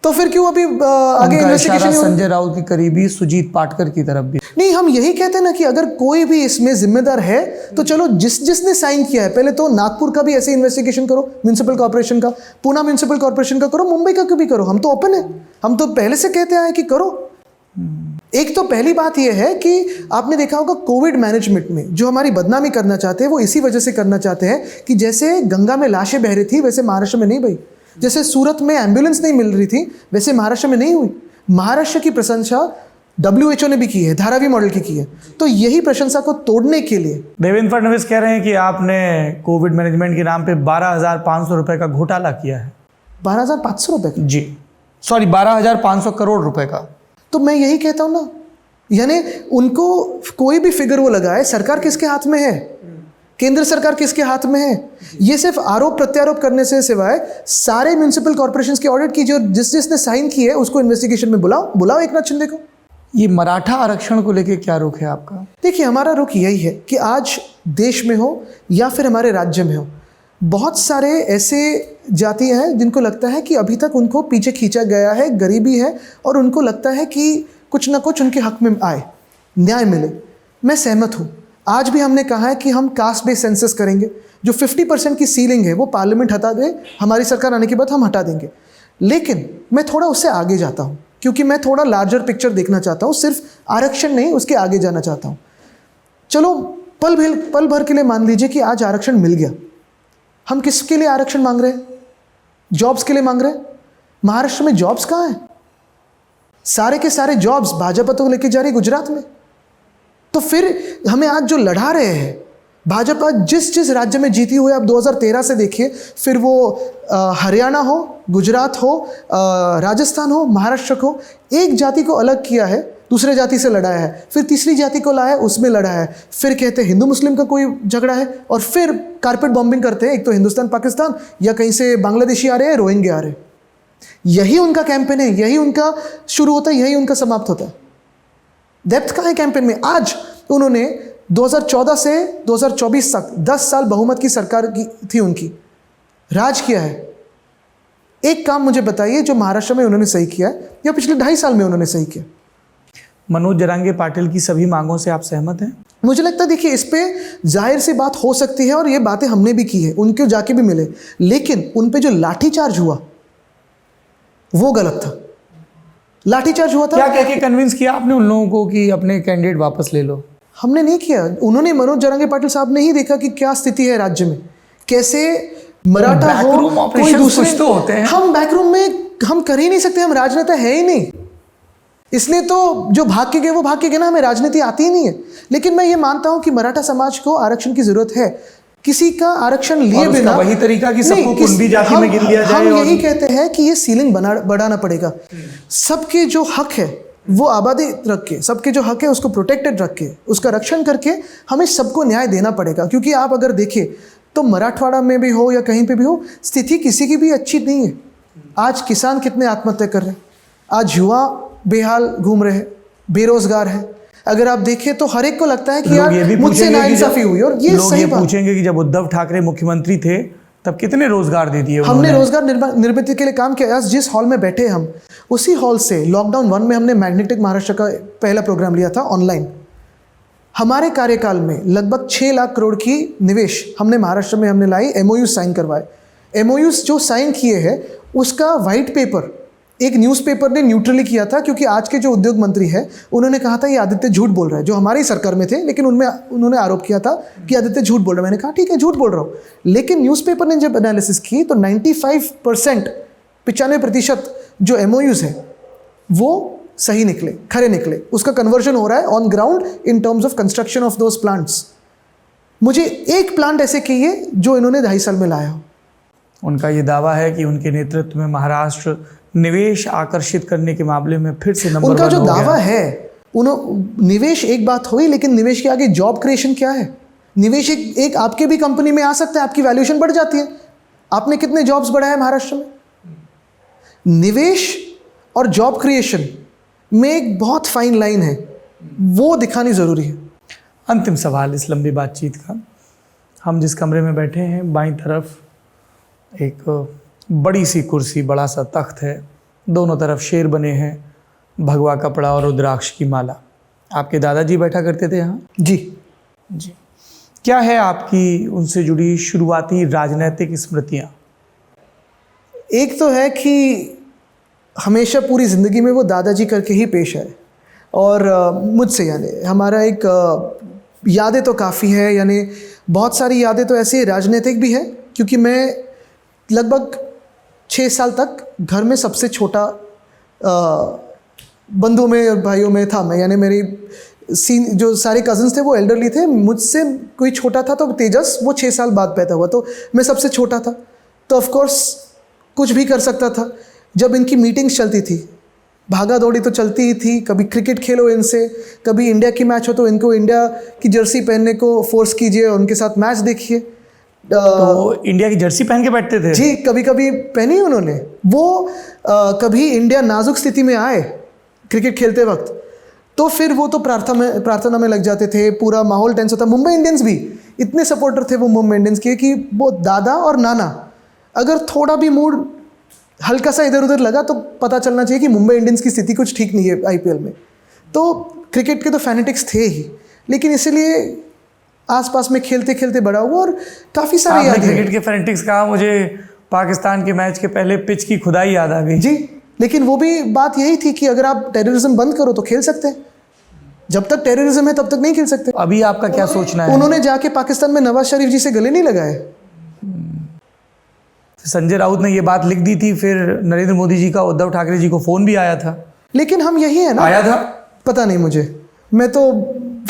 तो फिर क्यों अभी आगे उनका इन्वेस्टिगेशन इशारा नहीं हो? संजय राउत के करीबी सुजीत पाटकर की तरफ भी। नहीं, हम यही कहते हैं ना कि अगर कोई भी इसमें जिम्मेदार है तो चलो जिसने साइन किया है, पहले तो नागपुर का भी ऐसे इन्वेस्टिगेशन करो, म्युनिसिपल कॉर्पोरेशन का, पुणे म्युनिसिपल कॉर्पोरेशन का करो, मुंबई का भी करो। हम तो ओपन है, हम तो पहले से कहते आए कि करो। एक तो पहली बात यह है कि आपने देखा होगा कोविड मैनेजमेंट में जो हमारी बदनामी करना चाहते हैं वो इसी वजह से करना चाहते हैं कि जैसे गंगा में लाशें बह रही थी वैसे महाराष्ट्र में नहीं बही, जैसे सूरत में एम्बुलेंस नहीं मिल रही थी वैसे महाराष्ट्र में नहीं हुई। महाराष्ट्र की प्रशंसा WHO ने भी की है, धारावी मॉडल की है। तो यही प्रशंसा को तोड़ने के लिए देवेंद्र फडणवीस कह रहे हैं कि आपने कोविड मैनेजमेंट के नाम पे 12,500 रुपए का घोटाला किया है। 12,500 रुपए का? जी सॉरी, 12,500 करोड़ रुपए का। तो मैं यही कहता हूं ना, यानी उनको कोई भी फिगर वो लगाए, सरकार किसके हाथ में है? केंद्र सरकार किसके हाथ में है? ये सिर्फ आरोप प्रत्यारोप करने से सिवाय सारे म्युनिसिपल कॉर्पोरेशंस के ऑडिट कीजिए और जिसने साइन किए है उसको इन्वेस्टिगेशन में बुलाओ एकनाथ शिंदे को। ये मराठा आरक्षण को लेके क्या रुख है आपका? देखिए, हमारा रुख यही है कि आज देश में हो या फिर हमारे राज्य में हो, बहुत सारे ऐसे जातियाँ हैं जिनको लगता है कि अभी तक उनको पीछे खींचा गया है, गरीबी है और उनको लगता है कि कुछ ना कुछ उनके हक में आए, न्याय मिले। मैं सहमत हूँ। आज भी हमने कहा है कि हम कास्ट बेस्ड सेंसस करेंगे। जो 50% की सीलिंग है वो पार्लियामेंट हटा दे, हमारी सरकार आने के बाद हम हटा देंगे। लेकिन मैं थोड़ा उससे आगे जाता हूँ क्योंकि मैं थोड़ा लार्जर पिक्चर देखना चाहता हूँ, सिर्फ आरक्षण नहीं, उसके आगे जाना चाहता हूँ। चलो पल भर के लिए मान लीजिए कि आज आरक्षण मिल गया। हम किसके लिए आरक्षण मांग रहे हैं? जॉब्स के लिए मांग रहे हैं। महाराष्ट्र में जॉब्स कहाँ हैं? सारे के सारे जॉब्स भाजपा तो लेके जा रही गुजरात में। तो फिर हमें आज जो लड़ा रहे हैं, भाजपा जिस राज्य में जीती हुई, आप 2013 से देखिए, फिर वो हरियाणा हो, गुजरात हो, राजस्थान हो, महाराष्ट्र हो, एक जाति को अलग किया है, दूसरे जाति से लड़ाया है, फिर तीसरी जाति को लाया, उसमें लड़ाया है, फिर कहते हैं हिंदू मुस्लिम का कोई झगड़ा है और फिर कारपेट बॉम्बिंग करते हैं। एक तो हिंदुस्तान पाकिस्तान या कहीं से बांग्लादेशी आ रहे हैं, रोहिंग्या आ रहे हैं। यही उनका कैंपेन है, यही उनका शुरू होता है, यही उनका समाप्त होता है। डेप्थ का है कैंपेन में। आज उन्होंने 2014 से 2024 तक 10 साल बहुमत की सरकार की थी उनकी, राज किया है। एक काम मुझे बताइए जो महाराष्ट्र में उन्होंने सही किया है या पिछले 2.5 साल में उन्होंने सही किया। मनोज जरांगे पाटिल की सभी मांगों से आप सहमत हैं? मुझे लगता है, देखिए, इस पे जाहिर सी बात हो सकती है और ये बातें हमने भी की है, उनके जाके भी मिले, लेकिन उन पे जो लाठीचार्ज हुआ वो गलत था। लाठीचार्ज हुआ था। क्या कह के कन्विंस किया आपने उन लोगों को कि अपने कैंडिडेट वापस ले लो? हमने नहीं किया। उन्होंने, मनोज जरांगे पाटिल साहब ने ही देखा कि क्या स्थिति है राज्य में, कैसे मराठा हो, बैकरूम कोई ऑपरेशंस दूसरे कुछ तो होते हैं। हम बैकरूम में हम कर ही नहीं सकते, हम राजनेता है ही नहीं। इसलिए तो जो भाग के गए वो भाग के गए ना, हमें राजनीति आती ही नहीं है। लेकिन मैं ये मानता हूं कि मराठा समाज को आरक्षण की जरूरत है। किसी का आरक्षण लिए बिना वही तरीका कि सबको कुंडी जाति में गिन लिया जाए। हम यही कहते हैं कि ये सीलिंग बढ़ाना पड़ेगा। सबके जो हक है वो आबादी रख के, सबके जो हक है उसको प्रोटेक्टेड रख के, उसका रक्षण करके हमें सबको न्याय देना पड़ेगा। क्योंकि आप अगर देखें तो मराठवाड़ा में भी हो या कहीं पे भी हो, स्थिति किसी की भी अच्छी नहीं है। आज किसान कितने आत्महत्या कर रहे हैं, आज युवा बेहाल घूम रहे हैं, बेरोजगार है। अगर आप देखें तो हर एक को लगता है कि यार मुझसे नाइंसाफी हुई, और ये सही बात। पूछेंगे कि जब उद्धव ठाकरे मुख्यमंत्री थे तब कितने रोजगार दे दिए हमने रोजगार निर्मित के लिए काम किया। आज जिस हॉल में बैठे हम, उसी हॉल से लॉकडाउन 1 में हमने मैग्नेटिक महाराष्ट्र का पहला प्रोग्राम लिया था ऑनलाइन। हमारे कार्यकाल में लगभग 6 लाख करोड़ की निवेश हमने महाराष्ट्र में हमने लाई, MOU साइन करवाए। MOUs जो साइन किए हैं उसका वाइट पेपर एक न्यूज़पेपर ने न्यूट्रली किया था, क्योंकि आज के जो उद्योग मंत्री हैं उन्होंने कहा था ये आदित्य झूठ बोल रहा है, जो हमारी सरकार में थे, लेकिन उन्होंने आरोप किया था कि आदित्य झूठ बोल रहा है। मैंने कहा ठीक है, झूठ बोल रहा हूँ। लेकिन न्यूज़पेपर ने जब एनालिसिस की तो 95% जो MOUs हैं वो सही निकले, खरे निकले, उसका कन्वर्जन हो रहा है on ground in terms of construction of those plants. मुझे एक प्लांट ऐसे चाहिए जो इन्होंने 2.5 साल में लाया हो। उनका ये दावा है कि उनके नेतृत्व में महाराष्ट्र निवेश आकर्षित करने के मामले में फिर से नंबर 1 उनका जो हो दावा गया। है निवेश एक बात हुई, लेकिन निवेश के आगे जॉब क्रिएशन क्या है? निवेश एक आपके भी कंपनी में आ सकता है, आपकी वैल्यूएशन बढ़ जाती है। आपने कितने जॉब्स बढ़ाए महाराष्ट्र में? निवेश और जॉब क्रिएशन में एक बहुत फाइन लाइन है, वो दिखानी जरूरी है। अंतिम सवाल इस लंबी बातचीत का, हम जिस कमरे में बैठे हैं बाईं तरफ एक बड़ी सी कुर्सी, बड़ा सा तख्त है, दोनों तरफ शेर बने हैं, भगवा कपड़ा और रुद्राक्ष की माला। आपके दादाजी बैठा करते थे यहाँ? जी। जी। क्या है आपकी उनसे जुड़ी शुरुआती राजनीतिक स्मृतियाँ? एक तो है कि हमेशा पूरी ज़िंदगी में वो दादाजी करके ही पेश आए, और मुझसे यानी हमारा एक यादें तो काफ़ी है, यानी बहुत सारी यादें तो ऐसी राजनीतिक भी है, क्योंकि मैं लगभग 6 साल तक घर में सबसे छोटा बंधुओं में और भाइयों में था मैं, यानी मेरी जो सारे कज़न्स थे वो एल्डरली थे, मुझसे कोई छोटा था तो तेजस, वो 6 साल बाद पैदा हुआ, तो मैं सबसे छोटा था, तो ऑफ कोर्स कुछ भी कर सकता था। जब इनकी मीटिंग्स चलती थी, भागा दौड़ी तो चलती ही थी, कभी क्रिकेट खेलो इनसे, कभी इंडिया की मैच हो तो इनको इंडिया की जर्सी पहनने को फोर्स कीजिए और उनके साथ मैच देखिए। तो इंडिया की जर्सी पहन के बैठते थे? जी, कभी कभी पहनी उन्होंने। वो कभी इंडिया नाजुक स्थिति में आए क्रिकेट खेलते वक्त, तो फिर वो तो प्रार्थना में लग जाते थे, पूरा माहौल टेंस होता। मुंबई इंडियंस भी इतने सपोर्टर थे वो मुंबई इंडियंस के कि वो दादा और नाना अगर थोड़ा भी मूड हल्का सा इधर उधर लगा तो पता चलना चाहिए कि मुंबई इंडियंस की स्थिति कुछ ठीक नहीं है IPL में। तो क्रिकेट के तो फैनेटिक्स थे ही, लेकिन इसीलिए आसपास में खेलते खेलते बड़ा हुआ और काफ़ी सारे याद हैं। क्रिकेट के फैनेटिक्स कहा, मुझे पाकिस्तान के मैच के पहले पिच की खुदाई याद आ गई। जी, लेकिन वो भी बात यही थी कि अगर आप टेररिज्म बंद करो तो खेल सकते हैं, जब तक टेररिज्म है तब तक नहीं खेल सकते। अभी आपका क्या सोचना है? उन्होंने जाके पाकिस्तान में नवाज शरीफ जी से गले नहीं लगाए। संजय राउत ने ये बात लिख दी थी, फिर नरेंद्र मोदी जी का उद्धव ठाकरे जी को फोन भी आया था। लेकिन हम यही है ना, आया था? पता नहीं मुझे, मैं तो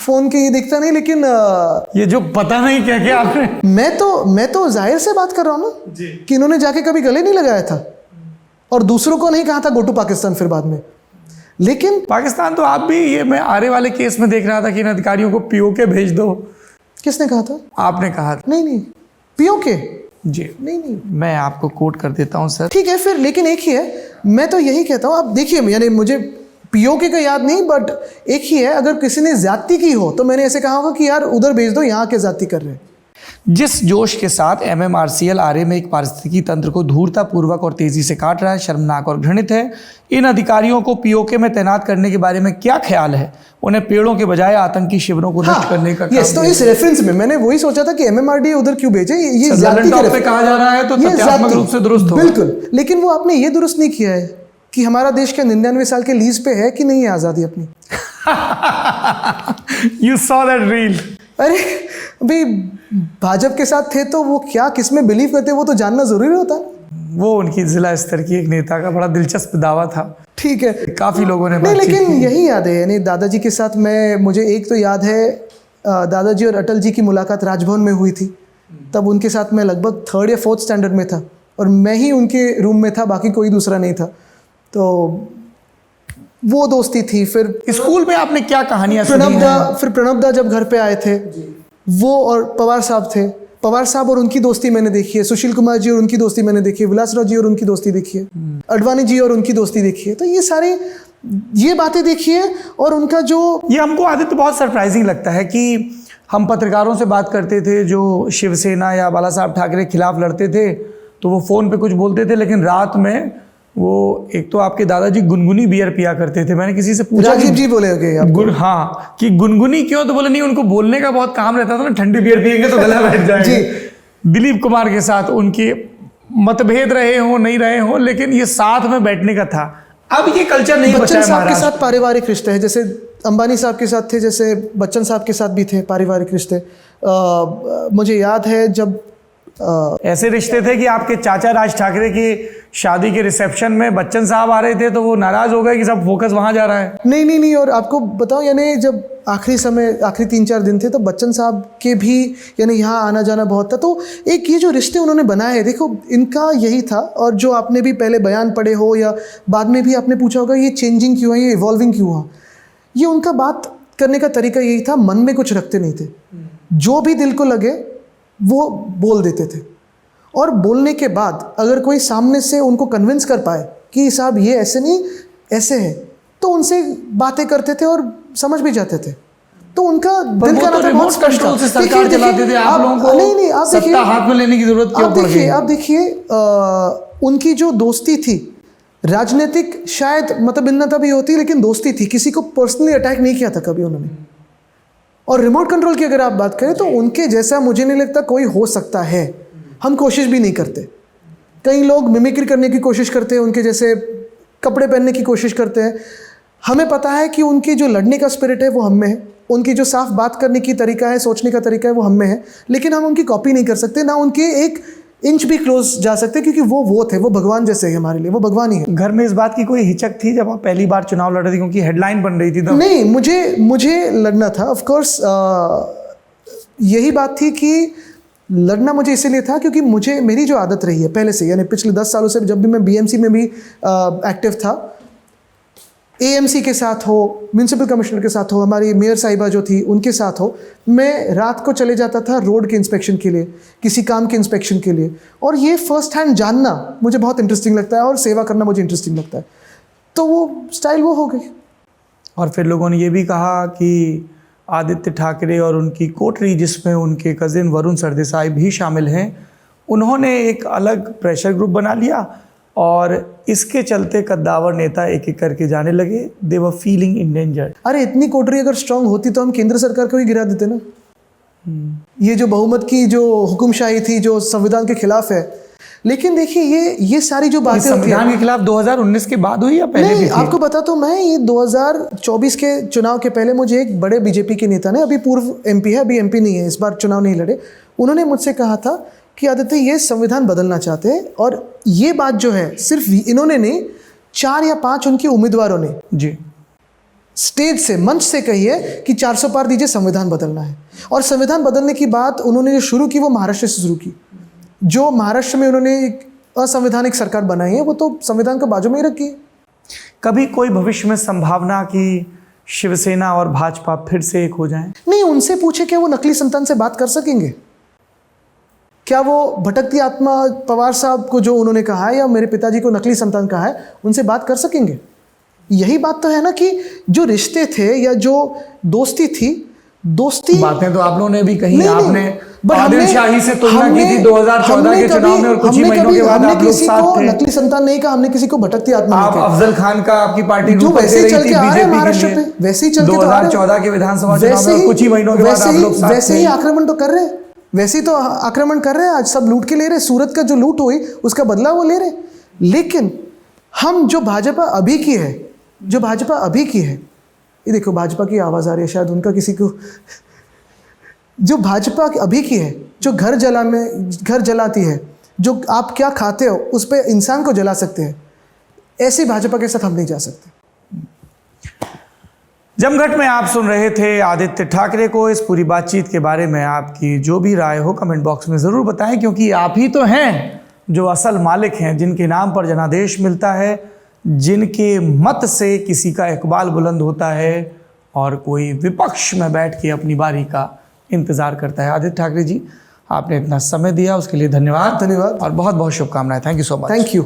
फोन के ये दिखता नहीं, लेकिन ये जो पता नहीं क्या क्या आपने, मैं तो जाहिर से बात कर रहा हूँ ना कि इन्होंने जाके कभी गले नहीं लगाया था और दूसरों को नहीं कहा था गो टू पाकिस्तान फिर बाद में। लेकिन पाकिस्तान तो आप भी, ये मैं आरे वाले केस में देख रहा था कि इन अधिकारियों को POK भेज दो। किसने कहा था? आपने कहा था। नहीं POK जी नहीं, मैं आपको कोट कर देता हूँ सर। ठीक है फिर, लेकिन एक ही है, मैं तो यही कहता हूँ। आप देखिए, यानी मुझे POK का याद नहीं, बट एक ही है, अगर किसी ने ज्यादती की हो तो मैंने ऐसे कहा होगा कि यार उधर भेज दो, यहाँ के ज्यादती कर रहे हैं। जिस जोश के साथ MMRCL आरे में एक पारिस्थितिकी तंत्र को धूर्ततापूर्वक और तेजी से काट रहा है, शर्मनाक और घृणित है। इन अधिकारियों को POK में तैनात करने के बारे में क्या ख्याल है? उन्हें पेड़ों के बजाय आतंकी शिविरों को नष्ट करने का यस, तो इस रेफरेंस में मैंने वही सोचा था कि MMRDA उधर क्यों भेजे, ये लल्लन टॉप पे कहा जा रहा है तो तथ्यात्मक रूप से दुरुस्त होगा। बिल्कुल, लेकिन वो आपने ये दुरुस्त नहीं किया है कि हमारा देश क्या 99 साल के लीज पे है कि नहीं है आज़ादी अपनी। You saw that reel? अरे भाई, भाजपा के साथ थे तो वो क्या किस में बिलीव करते वो तो जानना जरूरी होता है। वो उनकी जिला स्तर की एक नेता का बड़ा दिलचस्प दावा था। ठीक है, काफी लोगों ने नहीं, बातचीत लेकिन की। यही याद है, यानी दादाजी के साथ मुझे एक तो याद है, दादाजी और अटल जी की मुलाकात राजभवन में हुई थी। तब उनके साथ मैं लगभग 3rd या 4th स्टैंडर्ड में था और मैं ही उनके रूम में था, बाकी कोई दूसरा नहीं था। तो वो दोस्ती थी। फिर स्कूल में आपने क्या कहानियां सुनी हैं? प्रणब दा जब घर पे आए थे, वो और पवार साहब थे, पवार साहब और उनकी दोस्ती मैंने देखी है, सुशील कुमार जी और उनकी दोस्ती मैंने देखी है, विलासराव जी और उनकी दोस्ती देखी है, अडवाणी जी और उनकी दोस्ती देखी है। तो ये बातें देखी है। और उनका जो ये हमको आदित्य बहुत सरप्राइजिंग लगता है कि हम पत्रकारों से बात करते थे जो शिवसेना या बाला साहब ठाकरे के खिलाफ लड़ते थे, तो वो फ़ोन पे कुछ बोलते थे, लेकिन रात में वो, एक तो आपके दादाजी गुनगुनी बियर पिया करते थे। मैंने किसी से पूछा, राजीव जी बोले होंगे हाँ, कि गुनगुनी क्यों, तो बोले नहीं, उनको बोलने का बहुत काम रहता था ना, ठंडी बियर पियेंगे तो गला बैठ जाएगा। दिलीप कुमार के साथ उनके मतभेद रहे हों नहीं रहे हों, लेकिन ये साथ में बैठने का था। अब ये कल्चर नहीं बचा है। बच्चन साहब के साथ पारिवारिक रिश्ते हैं, जैसे अंबानी साहब के साथ थे, जैसे बच्चन साहब के साथ भी थे पारिवारिक रिश्ते। मुझे याद है जब ऐसे रिश्ते थे कि आपके चाचा राज ठाकरे के शादी के रिसेप्शन में बच्चन साहब आ रहे थे तो वो नाराज हो गए कि सब फोकस वहां जा रहा है। नहीं, और आपको बताओ, यानी जब आखिरी 3-4 दिन थे तो बच्चन साहब के भी यानी यहाँ आना जाना बहुत था। तो एक ये जो रिश्ते उन्होंने बनाए हैं, देखो इनका यही था। और जो आपने भी पहले बयान पढ़े हो या बाद में भी आपने पूछा होगा ये चेंजिंग क्यों है, ये इवॉल्विंग क्यों हुआ, ये उनका बात करने का तरीका यही था, मन में कुछ रखते नहीं थे, जो भी दिल को लगे वो बोल देते थे। और बोलने के बाद अगर कोई सामने से उनको कन्विंस कर पाए कि साहब ये ऐसे नहीं ऐसे है, तो उनसे बातें करते थे और समझ भी जाते थे। तो उनका दिल का नाता बहुत स्पष्ट था। सरकार चलाते थे, आप लोगों को नहीं, आप देखिए, सत्ता हाथ में लेने की जरूरत क्यों पड़ गई? आप देखिए उनकी जो दोस्ती थी, राजनीतिक शायद मतलब भिन्नता भी होती, लेकिन दोस्ती थी, किसी को पर्सनली अटैक नहीं किया था कभी उन्होंने। और रिमोट कंट्रोल की अगर आप बात करें तो उनके जैसा मुझे नहीं लगता कोई हो सकता है। हम कोशिश भी नहीं करते। कई लोग मिमिक्री करने की कोशिश करते हैं, उनके जैसे कपड़े पहनने की कोशिश करते हैं। हमें पता है कि उनकी जो लड़ने का स्पिरिट है वो हम में है, उनकी जो साफ बात करने की तरीका है, सोचने का तरीका है वो हम में है, लेकिन हम उनकी कॉपी नहीं कर सकते, ना उनके एक इंच भी क्लोज जा सकते, क्योंकि वो थे, वो भगवान जैसे है हमारे लिए, वो भगवान ही है। घर में इस बात की कोई हिचक थी जब आप पहली बार चुनाव लड़ रहे थे, क्योंकि हेडलाइन बन रही थी तो? नहीं, मुझे लड़ना था, ऑफ कोर्स। यही बात थी कि लड़ना मुझे इसीलिए था क्योंकि मेरी जो आदत रही है पहले से, यानी पिछले 10 सालों से, जब भी मैं बीएमसी में भी एक्टिव था, एएमसी के साथ हो, म्यूनसिपल कमिश्नर के साथ हो, हमारी मेयर साहिबा जो थी उनके साथ हो, मैं रात को चले जाता था रोड के इंस्पेक्शन के लिए, किसी काम के इंस्पेक्शन के लिए। और ये फर्स्ट हैंड जानना मुझे बहुत इंटरेस्टिंग लगता है और सेवा करना मुझे इंटरेस्टिंग लगता है, तो वो स्टाइल वो हो गई। और फिर लोगों ने ये भी कहा कि आदित्य ठाकरे और उनकी कोटरी, जिसमें उनके कज़िन वरुण सरदेसाई भी शामिल हैं, उन्होंने एक अलग प्रेशर ग्रुप बना लिया और इसके चलते कद्दावर नेता एक एक करके जाने लगे। दे वर फीलिंग इंडेंजर्ड। अरे इतनी कोटरी अगर स्ट्रांग होती तो हम केंद्र सरकार को ही गिरा देते ना। ये जो बहुमत की जो हुकुमशाही थी, जो संविधान के खिलाफ है। लेकिन देखिए ये सारी जो बातें संविधान के खिलाफ 2019 के बाद हुई या पहले नहीं, भी थी? आपको बता तो मैं, ये 2024 के चुनाव के पहले मुझे एक बड़े बीजेपी के नेता ने, अभी पूर्व एमपी है, अभी एमपी नहीं है, इस बार चुनाव नहीं लड़े, उन्होंने मुझसे कहा था कि आदित्य ये संविधान बदलना चाहते हैं। और ये बात जो है सिर्फ इन्होंने नहीं, 4 या 5 उनके उम्मीदवारों ने जी स्टेज से, मंच से कही है कि 400 पार दीजिए, संविधान बदलना है। और संविधान बदलने की बात उन्होंने जो शुरू की वो महाराष्ट्र से शुरू की। जो महाराष्ट्र में उन्होंने एक असंवैधानिक सरकार बनाई है, वो तो संविधान को बाजू में ही रखी है। कभी कोई भविष्य में संभावना कि शिवसेना और भाजपा फिर से एक हो जाएं? नहीं, उनसे पूछे कि वो नकली संतान से बात कर सकेंगे क्या? वो भटकती आत्मा पवार साहब को जो उन्होंने कहा है, या मेरे पिताजी को नकली संतान कहा है, उनसे बात कर सकेंगे? यही बात तो है ना कि जो रिश्ते थे या जो दोस्ती थी, बातें तो आप लोगों ने भी कही। आपने बट आदिल शाही से तुलना की थी 2014 के चुनाव में, और कुछ ही महीनों के बाद आप लोग साथ थे। नकली संतान नहीं कहा हमने, किसी को भटकती आत्मा नहीं कहा। आप अफजल खान का आपकी पार्टी जो वैसे ही चल के आ रहे हैं महाराष्ट्र पे, वैसे ही चल के 2014 के विधानसभा चुनाव में, कुछ ही महीनों के बाद आप लोग साथ थे। वैसे ही आक्रमण तो कर रहे हैं, वैसे ही तो आक्रमण कर रहे हैं। आज सब लूट के ले रहे, सूरत का जो लूट हुई उसका बदला वो ले रहे। लेकिन हम जो भाजपा अभी की है, ये देखो भाजपा की आवाज आ रही है, शायद उनका किसी को, जो भाजपा अभी की है, जो घर जलाती है, जो आप क्या खाते हो उस पर इंसान को जला सकते हैं, ऐसी भाजपा के साथ हम नहीं जा सकते। जमघट में आप सुन रहे थे आदित्य ठाकरे को। इस पूरी बातचीत के बारे में आपकी जो भी राय हो कमेंट बॉक्स में ज़रूर बताएं, क्योंकि आप ही तो हैं जो असल मालिक हैं, जिनके नाम पर जनादेश मिलता है, जिनके मत से किसी का इकबाल बुलंद होता है और कोई विपक्ष में बैठ के अपनी बारी का इंतज़ार करता है। आदित्य ठाकरे जी, आपने इतना समय दिया उसके लिए धन्यवाद। धन्यवाद और बहुत बहुत शुभकामनाएं। Thank you so much. Thank you.